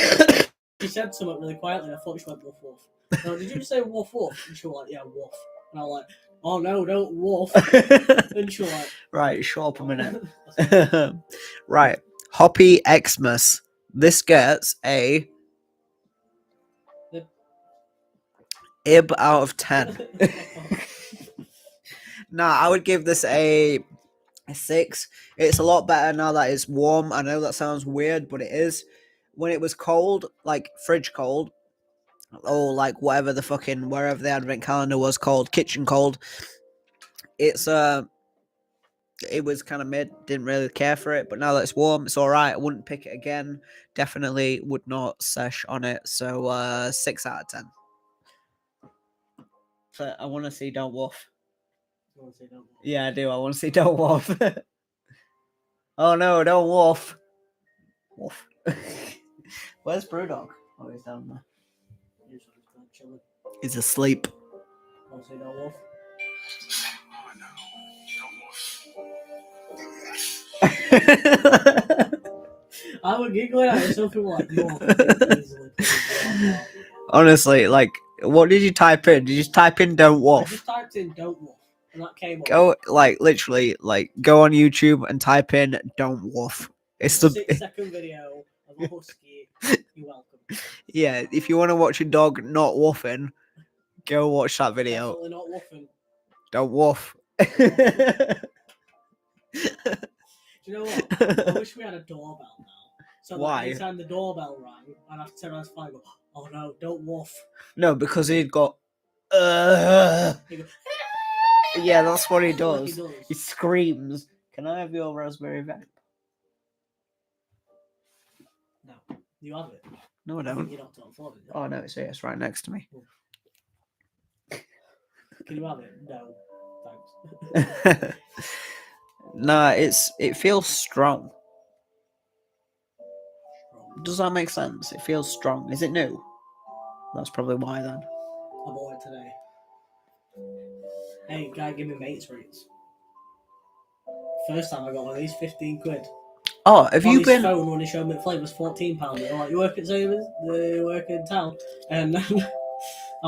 she said something really quietly. I thought she went woof woof. No, did you just say woof woof? And she was like, "Yeah, woof." And I was like, "Oh no, don't woof." And she was like,
Right, shut up a minute. Right, Hoppy Xmas. This gets a ib out of 10. Nah, I would give this a 6. It's a lot better now that it's warm. I know that sounds weird, but it is. When it was cold, like fridge cold, or like whatever the fucking wherever the advent calendar was called, kitchen cold, it's it was kind of mid. Didn't really care for it, but now that it's warm, it's all right. I wouldn't pick it again. Definitely would not sesh on it. So 6 out of 10. So I want to see Don't Woof.
You want to say don't woof?
Yeah, I do. I want to see Don't Woof. Oh no, Don't Woof. Woof. Where's Brewdog? Oh, he's down there.
He's just kind of chilling.
He's asleep.
You want to say don't woof? I would giggle at it. Some people like, "You're easily pleased."
Honestly, like, what did you type in? Did you just type in "Don't
I
Woof"?
just typed in "don't woof" and that came up.
Go, like, literally, like, go on YouTube and type in "Don't Woof." It's
a
the
6-second video of a husky. You're welcome.
yeah. If you want to watch a dog not woofing, go watch that video.
Definitely not woofing.
Don't woof.
Do you know what? I wish we had a doorbell now. So
Why?
that anytime the doorbell rang, I'd have to turn around and go, "Oh no, don't woof."
No, because he'd got.
He'd go,
Yeah, that's what he
like
does.
he does.
He screams. Can I have your raspberry vape?
No, you have it.
No, I
I think
don't.
you're not on floor.
Oh no, it's here. It's right next to me.
Can you have it? No, thanks.
Nah, it feels strong. Does that make sense? It feels strong. Is it new? That's probably why then.
I bought it today. Hey, guy, give me mates rates. First time I got one of these, 15 quid.
Oh, have
On
you
his
been?
phone when he showed me the flavour was £14. They're like, "You work at Savers? Do you work in town?" And then I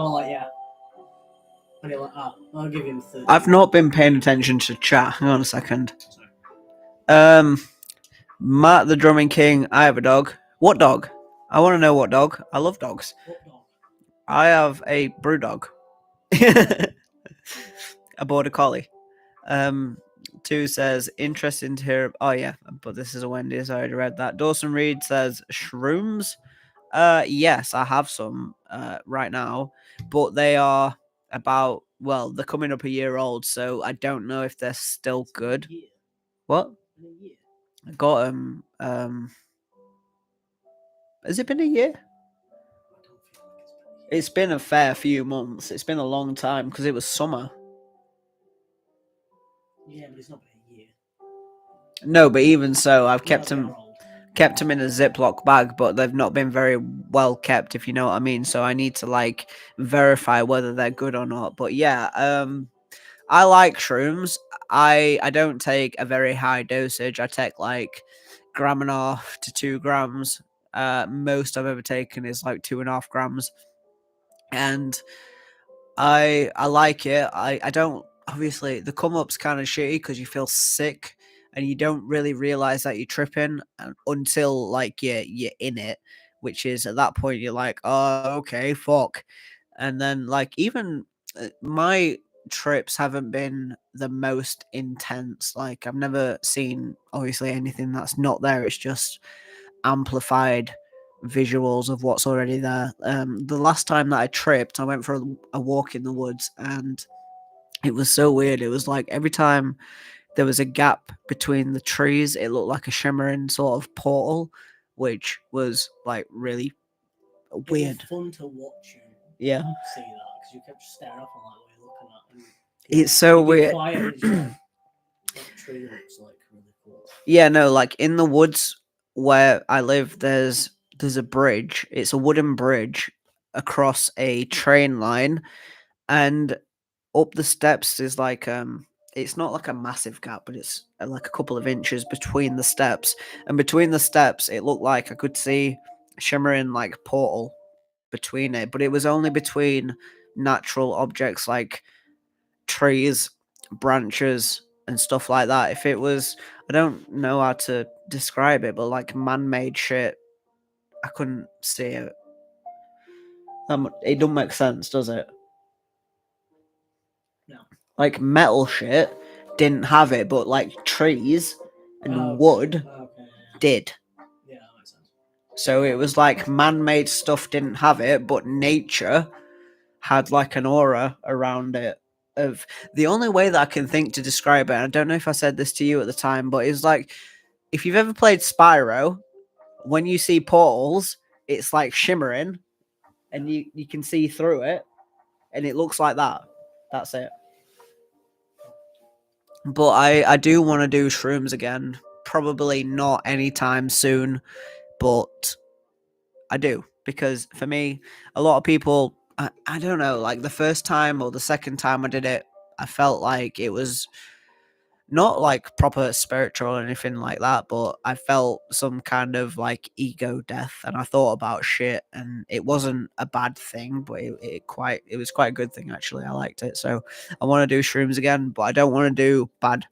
was like, "Yeah." And he's like, "Ah, I'll give him 30.
I've not been paying attention to chat. Hang on a second. Matt the Drumming King. I have a dog. What dog? I want to know what dog. I love dogs.
What dog?
I have a brew dog. A border collie. 2 says interesting to hear. Oh yeah, but this is a Wendy's. I already read that. Dawson Reed says shrooms. Yes, I have some right now, but they are about, well, they're coming up a year old, so I don't know if they're still good.
Year.
What?
In a year.
I got them. Has it been a year?
I don't feel like it's been a year.
It's been a fair few months. It's been a long time because it was summer.
Yeah, but it's not been a year.
No, but even so, I've
Yeah,
kept
they
them.
are old.
Kept them in a Ziploc bag, but they've not been very well kept, if you know what I mean. So I need to like verify whether they're good or not. But yeah, I like shrooms. I don't take a very high dosage. I take like 1.5 to 2 grams. Most I've ever taken is like 2.5 grams, and I like it. I don't, obviously the come up's kind of shitty because you feel sick and you don't really realize that you're tripping until like you're in it, which is at that point you're like, oh okay, fuck. And then like even my trips haven't been the most intense. Like I've never seen obviously anything that's not there. It's just amplified visuals of what's already there. The last time that I tripped, I went for a walk in the woods, and it was so weird. It was like every time there was a gap between the trees, it looked like a shimmering sort of portal, which was like really
It
weird.
was fun to watch you
Yeah,
see that because you kept just staring up on like what you're looking at. And
it's so
you'd be
weird.
quiet and it's like, that tree looks like really cool.
Yeah, no, like in the woods where I live, there's a bridge. It's a wooden bridge across a train line, and up the steps is like it's not like a massive gap, but it's like a couple of inches between the steps. And between the steps, it looked like I could see a shimmering like portal between it, but it was only between natural objects like trees, branches, and stuff like that. If it was, I don't know how to describe it, but like man-made shit, I couldn't see it. It doesn't make sense, does it?
No.
Like metal shit didn't have it, but like trees and wood did.
Yeah, that makes sense.
So it was like man-made stuff didn't have it, but nature had like an aura around it. Of the only way that I can think to describe it, and I don't know if I said this to you at the time, but it's like if you've ever played Spyro, when you see portals, it's like shimmering, and you can see through it, and it looks like that. That's it. But I do want to do shrooms again. Probably not anytime soon, but I do. Because for me, a lot of people, I don't know, like the first time or the second time I did it, I felt like it was not like proper spiritual or anything like that, but I felt some kind of like ego death, and I thought about shit, and it wasn't a bad thing, but it was quite a good thing actually. I liked it, so I want to do shrooms again, but I don't want to do bad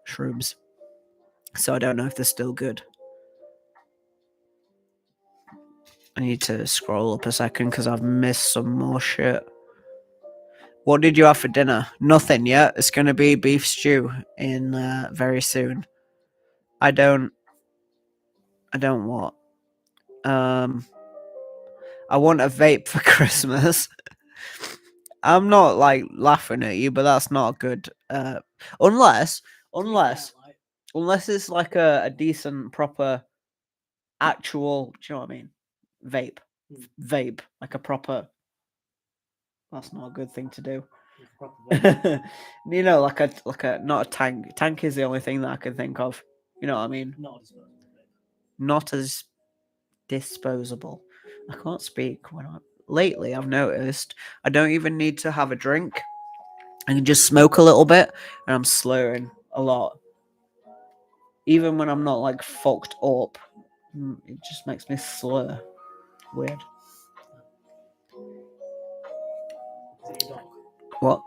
shrooms, so I don't know if they're still good. I need to scroll up a second because I've missed some more shit. What did you have for dinner? Nothing yet. It's going to be beef stew in very soon. I don't what? I want a vape for Christmas. I'm not like laughing at you, but that's not good. Unless it's like a decent, proper, actual. Do you know what I mean? Vape, like a proper. That's not a good thing to do. You know, like a not a tank. Tank is the only thing that I can think of. You know what I mean? Not as disposable. I can't speak lately. I've noticed I don't even need to have a drink. I can just smoke a little bit, and I'm slurring a lot. Even when I'm not like fucked up, it just makes me slur. Weird.
Is it your dog?
What?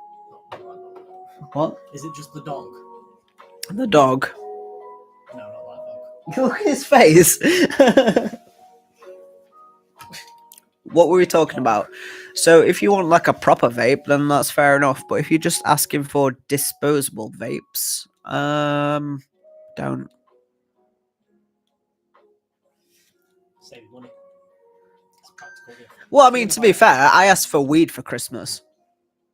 What?
Is it just the dog?
The dog.
No, not that dog.
Look at his face. What were we talking about? So if you want like a proper vape, then that's fair enough. But if you're just asking for disposable vapes, don't.
Save money. It's practical.
Well, I mean, to be fair, I asked for weed for Christmas.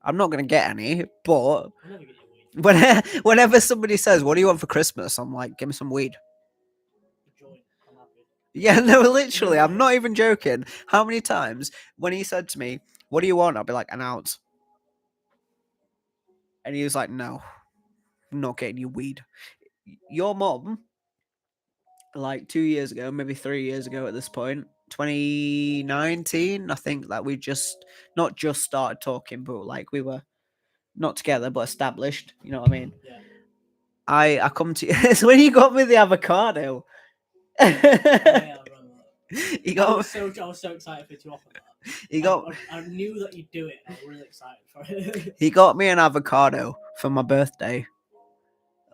I'm not gonna get any, but
I'll never get you weed.
whenever somebody says, "What do you want for Christmas?" I'm like, "Give me some weed."
Joint. I'm happy.
Yeah, no, literally, I'm not even joking. How many times when he said to me, "What do you want?" I'll be like, "An ounce," and he was like, "No, I'm not getting you weed." Your mom, like 2 years ago, maybe 3 years ago at this point, 2019, I think that we just not just started talking, but like we were not together but established. You know what I mean?
Yeah.
I come to it's when you got me the avocado.
Yeah,
He got.
I was so excited for you to offer that.
He got.
I knew that you'd do it. I was really excited for it.
He got me an avocado for my birthday,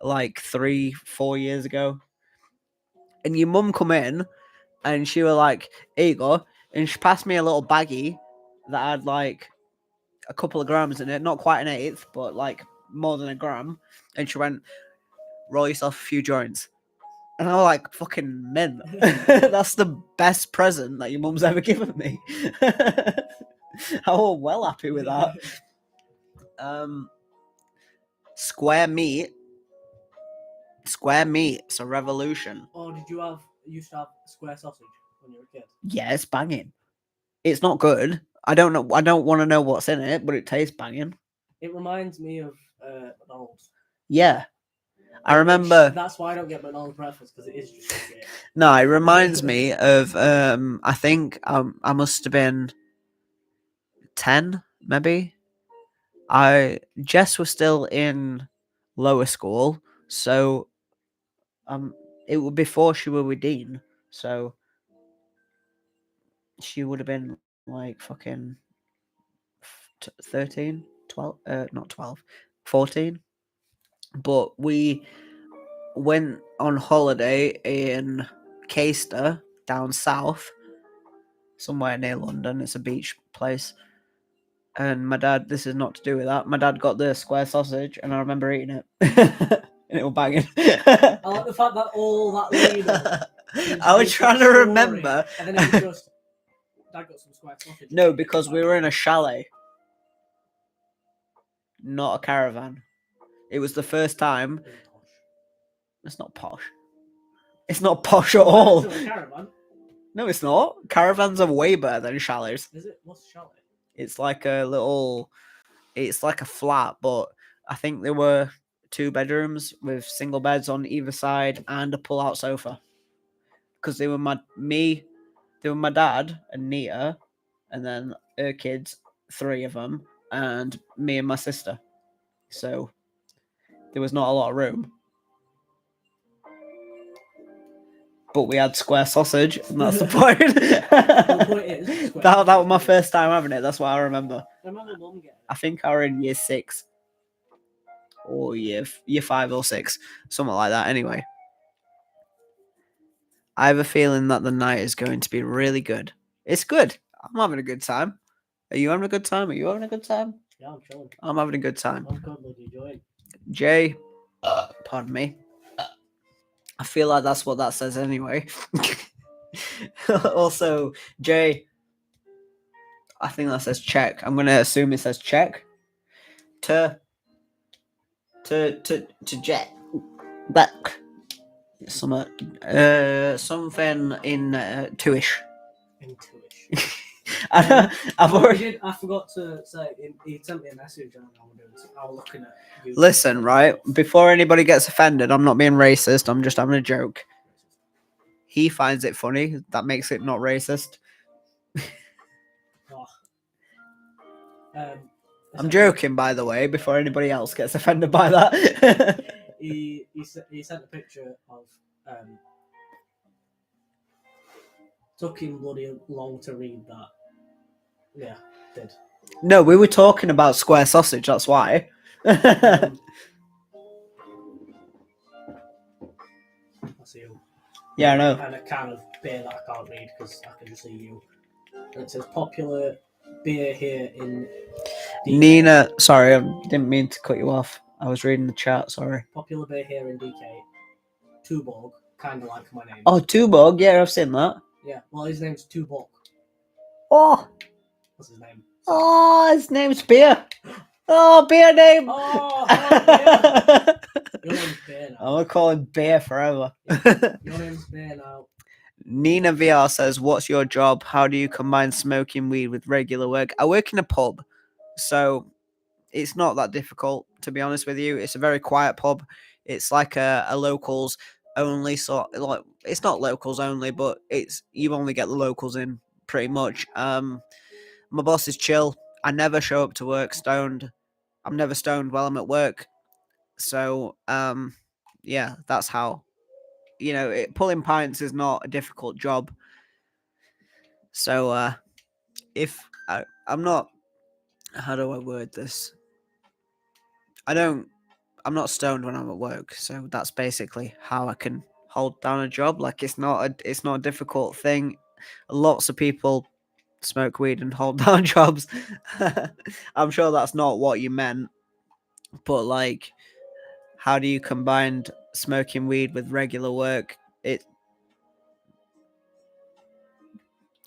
like 3-4 years ago. And your mum come in, and she was like, "Here you go," and she passed me a little baggie that had like a couple of grams in it, not quite an eighth, but like more than a gram. And she went, "Roll yourself a few joints." And I'm like, fucking mint. That's the best present that your mum's ever given me. I was well happy with that. Square meat. Square meat. It's a revolution.
Or did you used to have square sausage when you were a kid?
Yeah, it's banging. It's not good. I don't know. I don't want to know what's in it, but it tastes banging.
It reminds me of McDonald's.
Yeah. I remember.
That's why I don't get McDonald's breakfast, because it is just shit.
No, it reminds me of. I think I must have been 10, maybe. Jess was still in lower school, so it was before she was with Dean, so she would have been like fucking 13, 12, not 12, 14. But we went on holiday in Caister, down south, somewhere near London. It's a beach place. And my dad, this is not to do with that. My dad got the square sausage, and I remember eating it. And it was banging.
I like the fact that all that lead up,
I was trying to remember.
And then it was just, Dad got some square sausage.
No, because we were in a chalet, not a caravan. It was the first time. It's not posh. It's not posh at all.
It's a caravan.
No, it's not. Caravans are way better than chalets.
Is it? What's a chalet?
It's like a little. It's like a flat, but I think there were 2 bedrooms with single beds on either side and a pull-out sofa. Because they were my dad and Nita, and then her kids, 3 of them, and me and my sister. So there was not a lot of room. But we had square sausage, and that's the point.
The point is,
that was my first time having it. That's what I remember.
I remember Mum getting it.
I think I was in year 6 or year 5 or 6, something like that. Anyway, I have a feeling that the night is going to be really good. It's good. I'm having a good time. Are you having a good time? Are you having a good time?
Yeah, I'm chilling.
I'm having a good time.
I'm good, bloody enjoying.
Jay, pardon me. I feel like that's what that says anyway. Also, Jay, I think that says check. I'm going to assume it says check. To jet back. Something in 2ish.
In 2ish.
I
forgot to say, he sent me a message and I was looking at you.
Listen, right? Before anybody gets offended, I'm not being racist. I'm just having a joke. He finds it funny. That makes it not racist.
Oh.
I'm joking, by the way, before anybody else gets offended by that.
he sent a picture of took him bloody long to read that. Yeah, did.
No, we were talking about square sausage, that's why.
That's you.
Yeah, I know.
And a can of beer that I can't read because I can just see you. And it says popular beer here in DK.
Nina, sorry, I didn't mean to cut you off. I was reading the chat, sorry.
Popular beer here in DK. Tuborg, kind of like my name.
Oh, Tuborg, yeah, I've seen that.
Yeah, well, his name's Tuborg.
Oh!
What's his name?
Oh, his name's Beer. Oh, Beer name!
Oh, Beer! Your name's Beer now.
I'm going to call him Beer forever.
Yeah, your name's Beer now.
Nina VR says, what's your job? How do you combine smoking weed with regular work? I work in a pub, so it's not that difficult, to be honest with you. It's a very quiet pub. It's like a locals only sort, like, it's not locals only, but it's, you only get the locals in pretty much. My boss is chill. I never show up to work stoned. I'm never stoned while I'm at work. So, yeah, that's how, you know, pulling pints is not a difficult job. So, if I'm not, how do I word this? I'm not stoned when I'm at work. So that's basically how I can hold down a job. Like, it's not a difficult thing. Lots of people smoke weed and hold down jobs. I'm sure that's not what you meant, but like, how do you combine smoking weed with regular work? it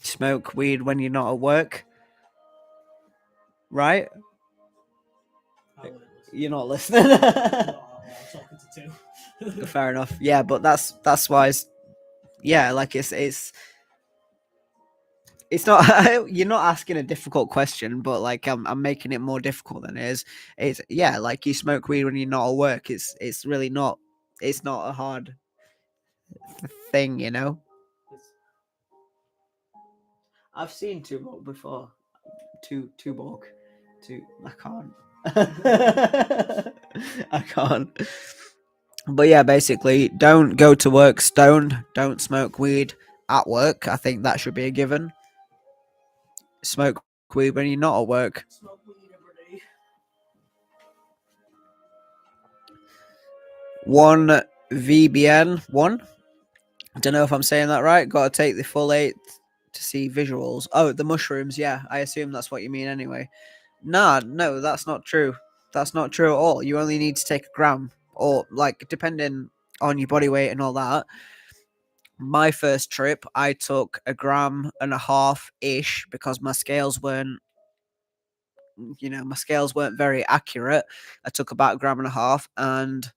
smoke weed when you're not at work, right?
I wouldn't listen.
You're not listening.
No, I'm talking to two.
Fair enough. Yeah, but that's why. Yeah, like it's not. You're not asking a difficult question, but like I'm making it more difficult than it is. It's yeah, like you smoke weed when you're not at work. It's really not. It's not a hard thing, you know. I've seen Tubok before. Tubok. I can't. I can't. But yeah, basically, don't go to work stoned. Don't smoke weed at work. I think that should be a given. Smoke weed when you're not at work.
Smoke weed every day.
1 VBN 1. I don't know if I'm saying that right. Got to take the full 8 to see visuals. Oh, the mushrooms. Yeah, I assume that's what you mean anyway. Nah, no, that's not true. That's not true at all. You only need to take a gram, or like depending on your body weight and all that. My first trip, I took 1.5 grams ish because my scales weren't, my scales weren't very accurate. I took about 1.5 grams, and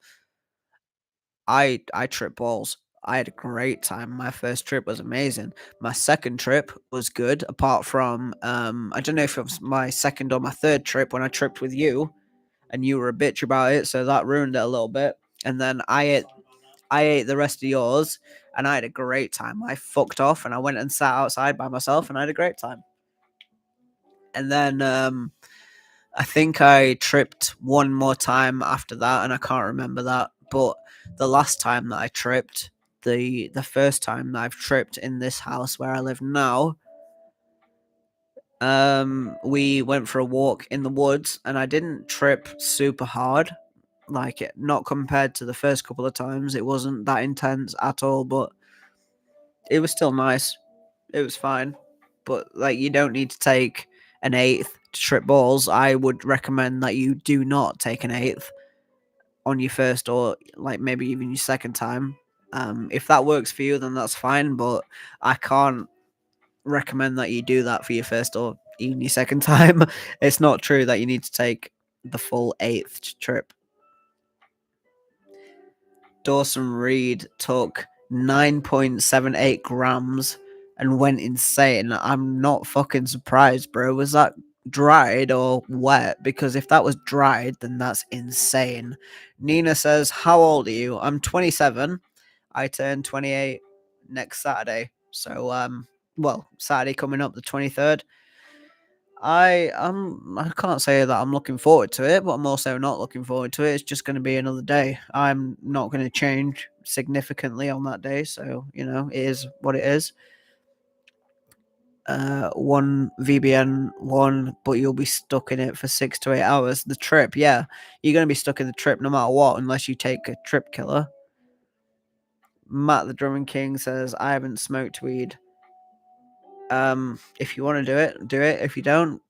I tripped balls. I had a great time. My first trip was amazing. My second trip was good, apart from I don't know if it was my second or my third trip when I tripped with you, and you were a bitch about it, so that ruined it a little bit. And then I ate the rest of yours, and I had a great time. I fucked off, and I went and sat outside by myself, and I had a great time. And then I think I tripped one more time after that, and I can't remember that. But the last time that I tripped, the first time that I've tripped in this house where I live now, we went for a walk in the woods, and I didn't trip super hard. Like it, not compared to the first couple of times. It wasn't that intense at all, but it was still nice. It was fine. But like you don't need to take an eighth to trip balls. I would recommend that you do not take an eighth on your first or like maybe even your second time. If that works for you, then that's fine. But I can't recommend that you do that for your first or even your second time. It's not true that you need to take the full eighth trip. Dawson Reed took 9.78 grams and went insane. I'm not fucking surprised, bro. Was that dried or wet? Because if that was dried, then that's insane. Nina says, "How old are you?" I'm 27. I turn 28 next Saturday. So, Saturday coming up, the 23rd. I can't say that I'm looking forward to it, but I'm also not looking forward to it. It's just going to be another day. I'm not going to change significantly on that day, so it is what it is. 1 VBN 1, but you'll be stuck in it for 6 to 8 hours. The trip, yeah, you're going to be stuck in the trip no matter what, unless you take a trip killer. Matt the Drumming King says, "I haven't smoked weed. If you want to do it, do it. If you don't.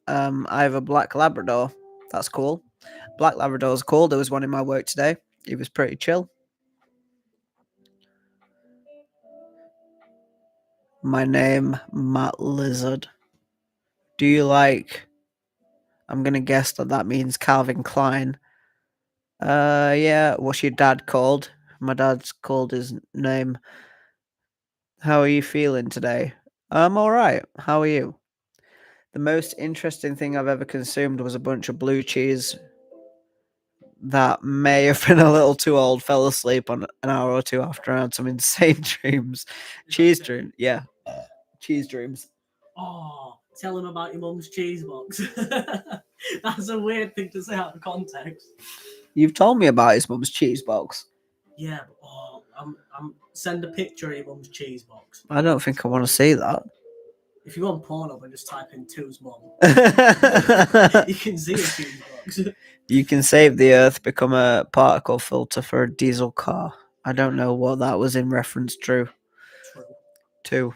I have a black Labrador. That's cool. Black Labrador's cool. There was one in my work today. He was pretty chill. My name, Matt Lizard. Do you like? I'm gonna guess that means Calvin Klein. Yeah. What's your dad called? My dad's called his name. How are you feeling today? I'm all right. How are you? The most interesting thing I've ever consumed was a bunch of blue cheese that may have been a little too old. Fell asleep on an hour or two after I had some insane dreams. Cheese dream, yeah, cheese dreams.
Oh, tell him about your mum's cheese box. That's a weird thing to say out of context.
You've told me about his mum's cheese box.
Yeah, but I'm send a picture of your mum's cheese box.
I don't think I want to see that.
If you go on Pornhub and just type in Two's mum, you can see a cheese box.
You can save the earth, become a particle filter for a diesel car. I don't know what that was in reference to.
True.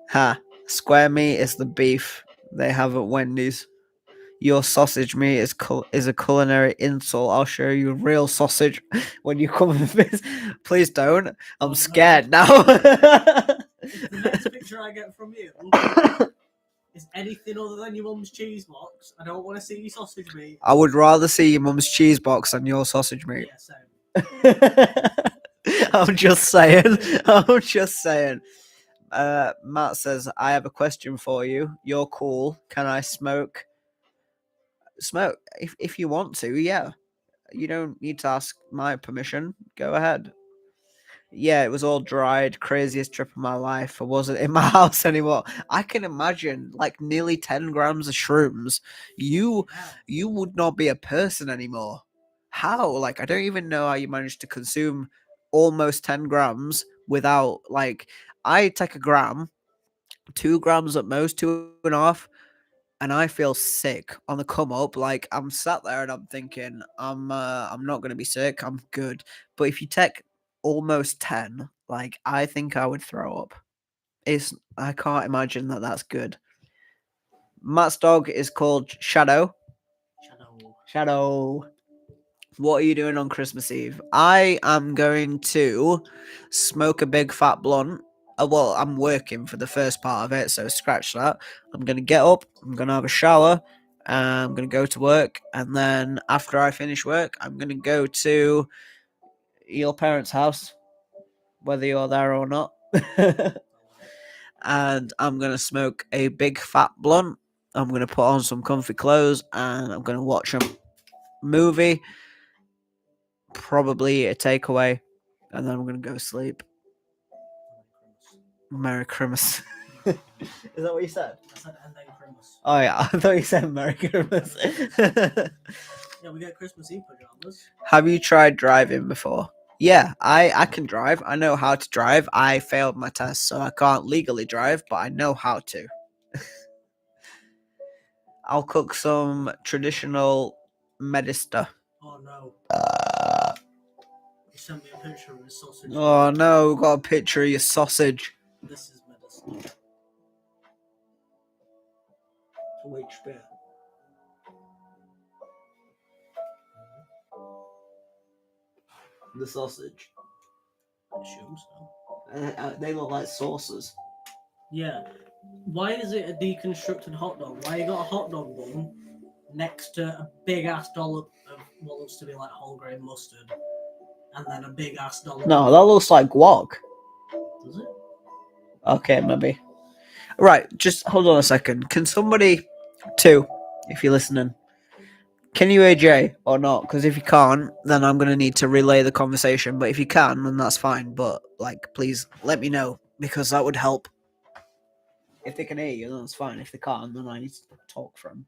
Ha. Square meat is the beef they have at Wendy's. Your sausage meat is a culinary insult. I'll show you real sausage when you come and visit. Please don't. I'm
Oh, no.
scared now.
If the next picture I get from you is anything other than your mum's cheese box, I don't want to see your sausage meat.
I would rather see your mum's cheese box than your sausage meat.
Yeah, same.
I'm just saying. I'm just saying. Matt says, I have a question for you. You're cool. Can I smoke? Smoke if you want to, yeah. You don't need to ask my permission. Go ahead. Yeah, it was all dried. Craziest trip of my life. I wasn't in my house anymore. I can imagine like nearly 10 grams of shrooms. You
Yeah.
you would not be a person anymore. How? Like I don't even know how you managed to consume almost 10 grams without like I take a gram, 2 grams at most, 2.5, and I feel sick on the come up. Like I'm sat there and I'm thinking, I'm not gonna be sick. I'm good. But if you take almost 10, like I think I would throw up. I can't imagine that that's good. Matt's dog is called Shadow. Shadow. What are you doing on Christmas Eve? I am going to smoke a big fat blunt. Well, I'm working for the first part of it, so scratch that. I'm going to get up, I'm going to have a shower, I'm going to go to work, and then after I finish work, I'm going to go to your parents' house, whether you're there or not. And I'm going to smoke a big fat blunt. I'm going to put on some comfy clothes, and I'm going to watch a movie, probably a takeaway, and then I'm going to go sleep. Merry Christmas. Is that what you said?
I said and then Christmas.
Oh yeah, I thought you said Merry Christmas.
Yeah, we get Christmas Eve pajamas.
Have you tried driving before? Yeah, I can drive. I know how to drive. I failed my test, so I can't legally drive, but I know how to. I'll cook some traditional medista.
Oh no. You sent me a picture of his sausage.
Oh no, got a picture of your sausage.
This is medicine.
Which bit? The sausage.
I assume so.
They look like saucers.
Yeah. Why is it a deconstructed hot dog? Why you got a hot dog bun next to a big ass dollop of what looks to be like whole grain mustard, and then a big ass dollop?
No, that looks like guac.
Does it?
Okay, maybe. Right, just hold on a second. Can somebody, if you're listening, can you AJ or not? Because if you can't, then I'm gonna need to relay the conversation. But if you can, then that's fine. But like, please let me know because that would help. If they can hear you, then that's fine. If they can't, then I need to talk from.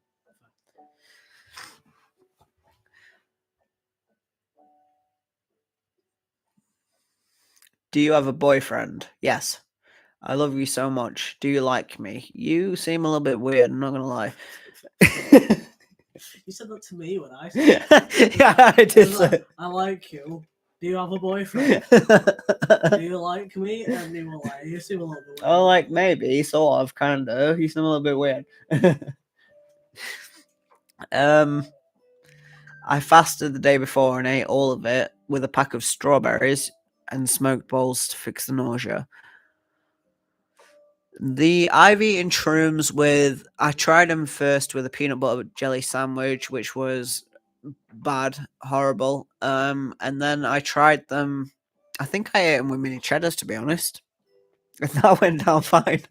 Do you have a boyfriend? Yes. I love you so much. Do you like me? You seem a little bit weird, I'm not gonna lie.
You said that to me when I said
Yeah, I did
I,
say.
like, I like you. Do you have a boyfriend? Do you like me? And you were like, you seem a little bit weird.
Oh, like maybe, sort of, kind of. You seem a little bit weird. I fasted the day before and ate all of it with a pack of strawberries and smoked bowls to fix the nausea. I've eaten shrooms with. I tried them first with a peanut butter jelly sandwich, which was bad, horrible. And then I tried them. I think I ate them with mini cheddars, to be honest. And that went down fine.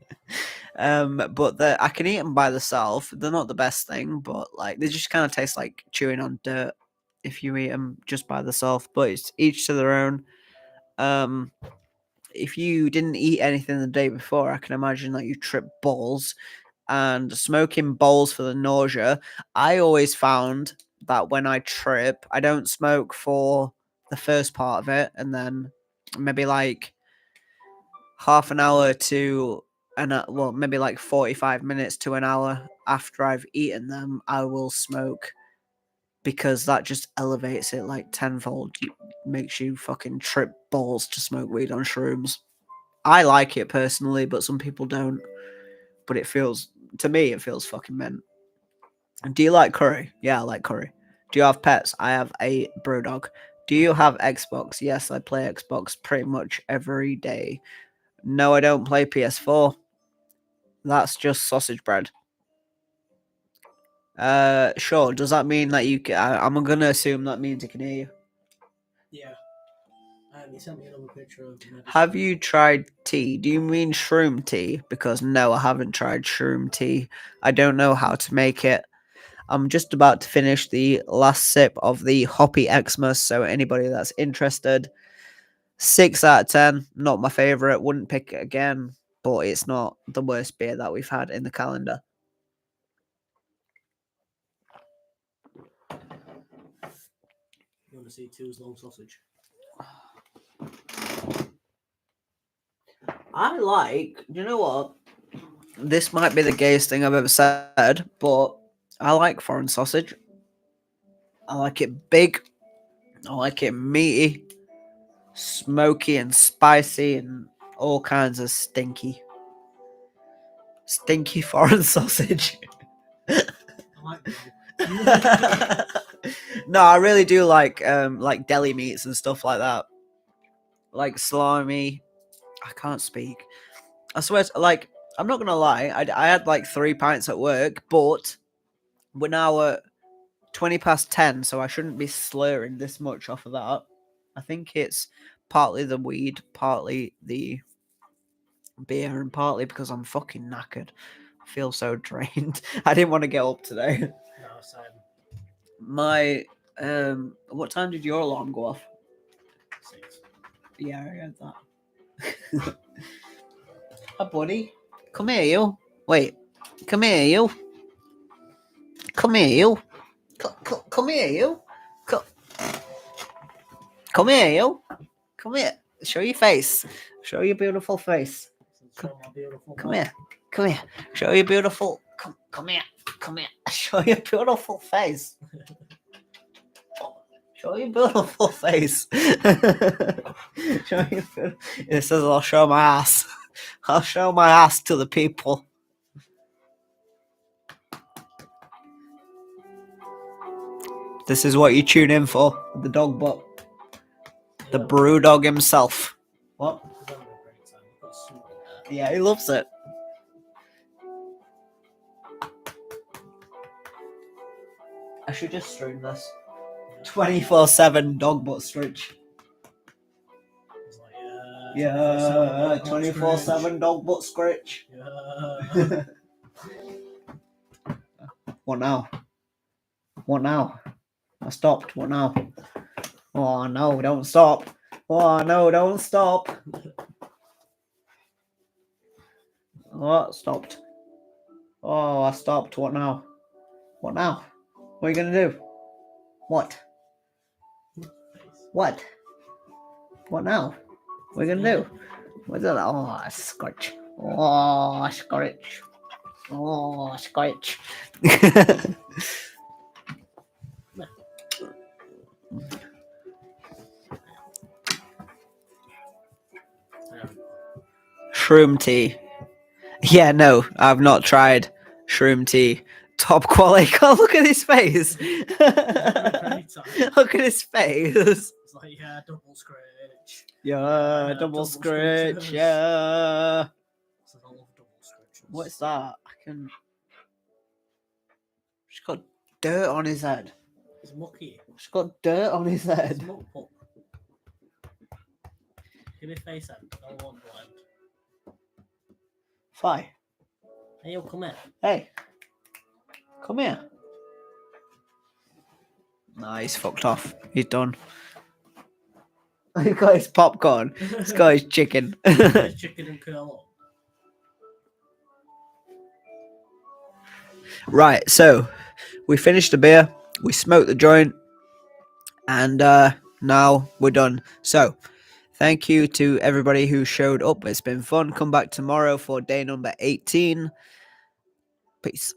But I can eat them by themselves. They're not the best thing, but like they just kind of taste like chewing on dirt if you eat them just by themselves. But it's each to their own. If you didn't eat anything the day before, I can imagine that you trip balls. And smoking bowls for the nausea, I always found that when I trip, I don't smoke for the first part of it, and then maybe like half an hour to maybe like 45 minutes to an hour after I've eaten them, I will smoke because that just elevates it like tenfold. It makes you fucking trip balls to smoke weed on shrooms. I like it personally, but some people don't. But it feels, to me, it feels fucking mint. Do you like curry? Yeah, I like curry. Do you have pets? I have a brewdog. Do you have Xbox? Yes, I play Xbox pretty much every day. No, I don't play PS4. That's just sausage bread. Sure. Does that mean that you can? I'm gonna assume that means it can hear you.
Yeah. You sent me another picture of medicine.
Have you tried tea? Do you mean shroom tea? Because no, I haven't tried shroom tea. I don't know how to make it. I'm just about to finish the last sip of the Hoppy Xmas, so anybody that's interested, 6 out of 10. Not my favorite. Wouldn't pick it again, but it's not the worst beer that we've had in the calendar.
You want to see Two's long sausage?
I like. Do you know what? This might be the gayest thing I've ever said, but I like foreign sausage. I like it big. I like it meaty, smoky, and spicy, and all kinds of stinky foreign sausage.
I like that.
No, I really do like deli meats and stuff like that. Like salami. I can't speak. I swear, like, I'm not gonna lie. I had like 3 pints at work, but we're now at 20 past 10, so I shouldn't be slurring this much off of that. I think it's partly the weed, partly the beer, and partly because I'm fucking knackered. I feel so drained. I didn't want to get up today.
No, same.
My what time did your alarm go off?
6.
Yeah, I heard that. Hi, buddy. Come here, you. Wait. Come here, you. Come here, you. Come here, you. Come here, you. Come here. Show your face. Show your beautiful face.
Show my beautiful
Come here. Come here. Show your beautiful. Come here. Come here. Show your beautiful face. Show your beautiful face. Show your. It says I'll show my ass. I'll show my ass to the people. This is what you tune in for. The dog butt. The brewdog himself. What? Yeah, he loves it. I should just stream this. 24/7 dog butt stretch. Yeah, 24/7 dog butt scratch.
Yeah.
What now? What now? I stopped. What now? Oh no, don't stop. Oh no, don't stop. What? Stopped. Oh, I stopped. What now? What now? What are you gonna do? What? What? What now? What are you gonna do? What's that? Oh, scratch. Oh, scratch. Oh, scratch. Shroom tea. Yeah, no, I've not tried shroom tea. Top quality. God, look at his face. Look at his face.
It's like, yeah, double scratch.
Yeah, double scratch. Yeah.
So I love double scratches.
What's that? I can. She's got dirt on his head.
It's mucky.
She's got dirt on his
It's
head.
muck pup. Give me face end. I want blend.
Fly.
Hey, yo, come here.
Hey. Come here. Nah, he's fucked off. He's done. He's got his popcorn. He's got his chicken.
Chicken and curl up.
Right, so we finished the beer, we smoked the joint, and now we're done. So, thank you to everybody who showed up. It's been fun. Come back tomorrow for day number 18. Peace.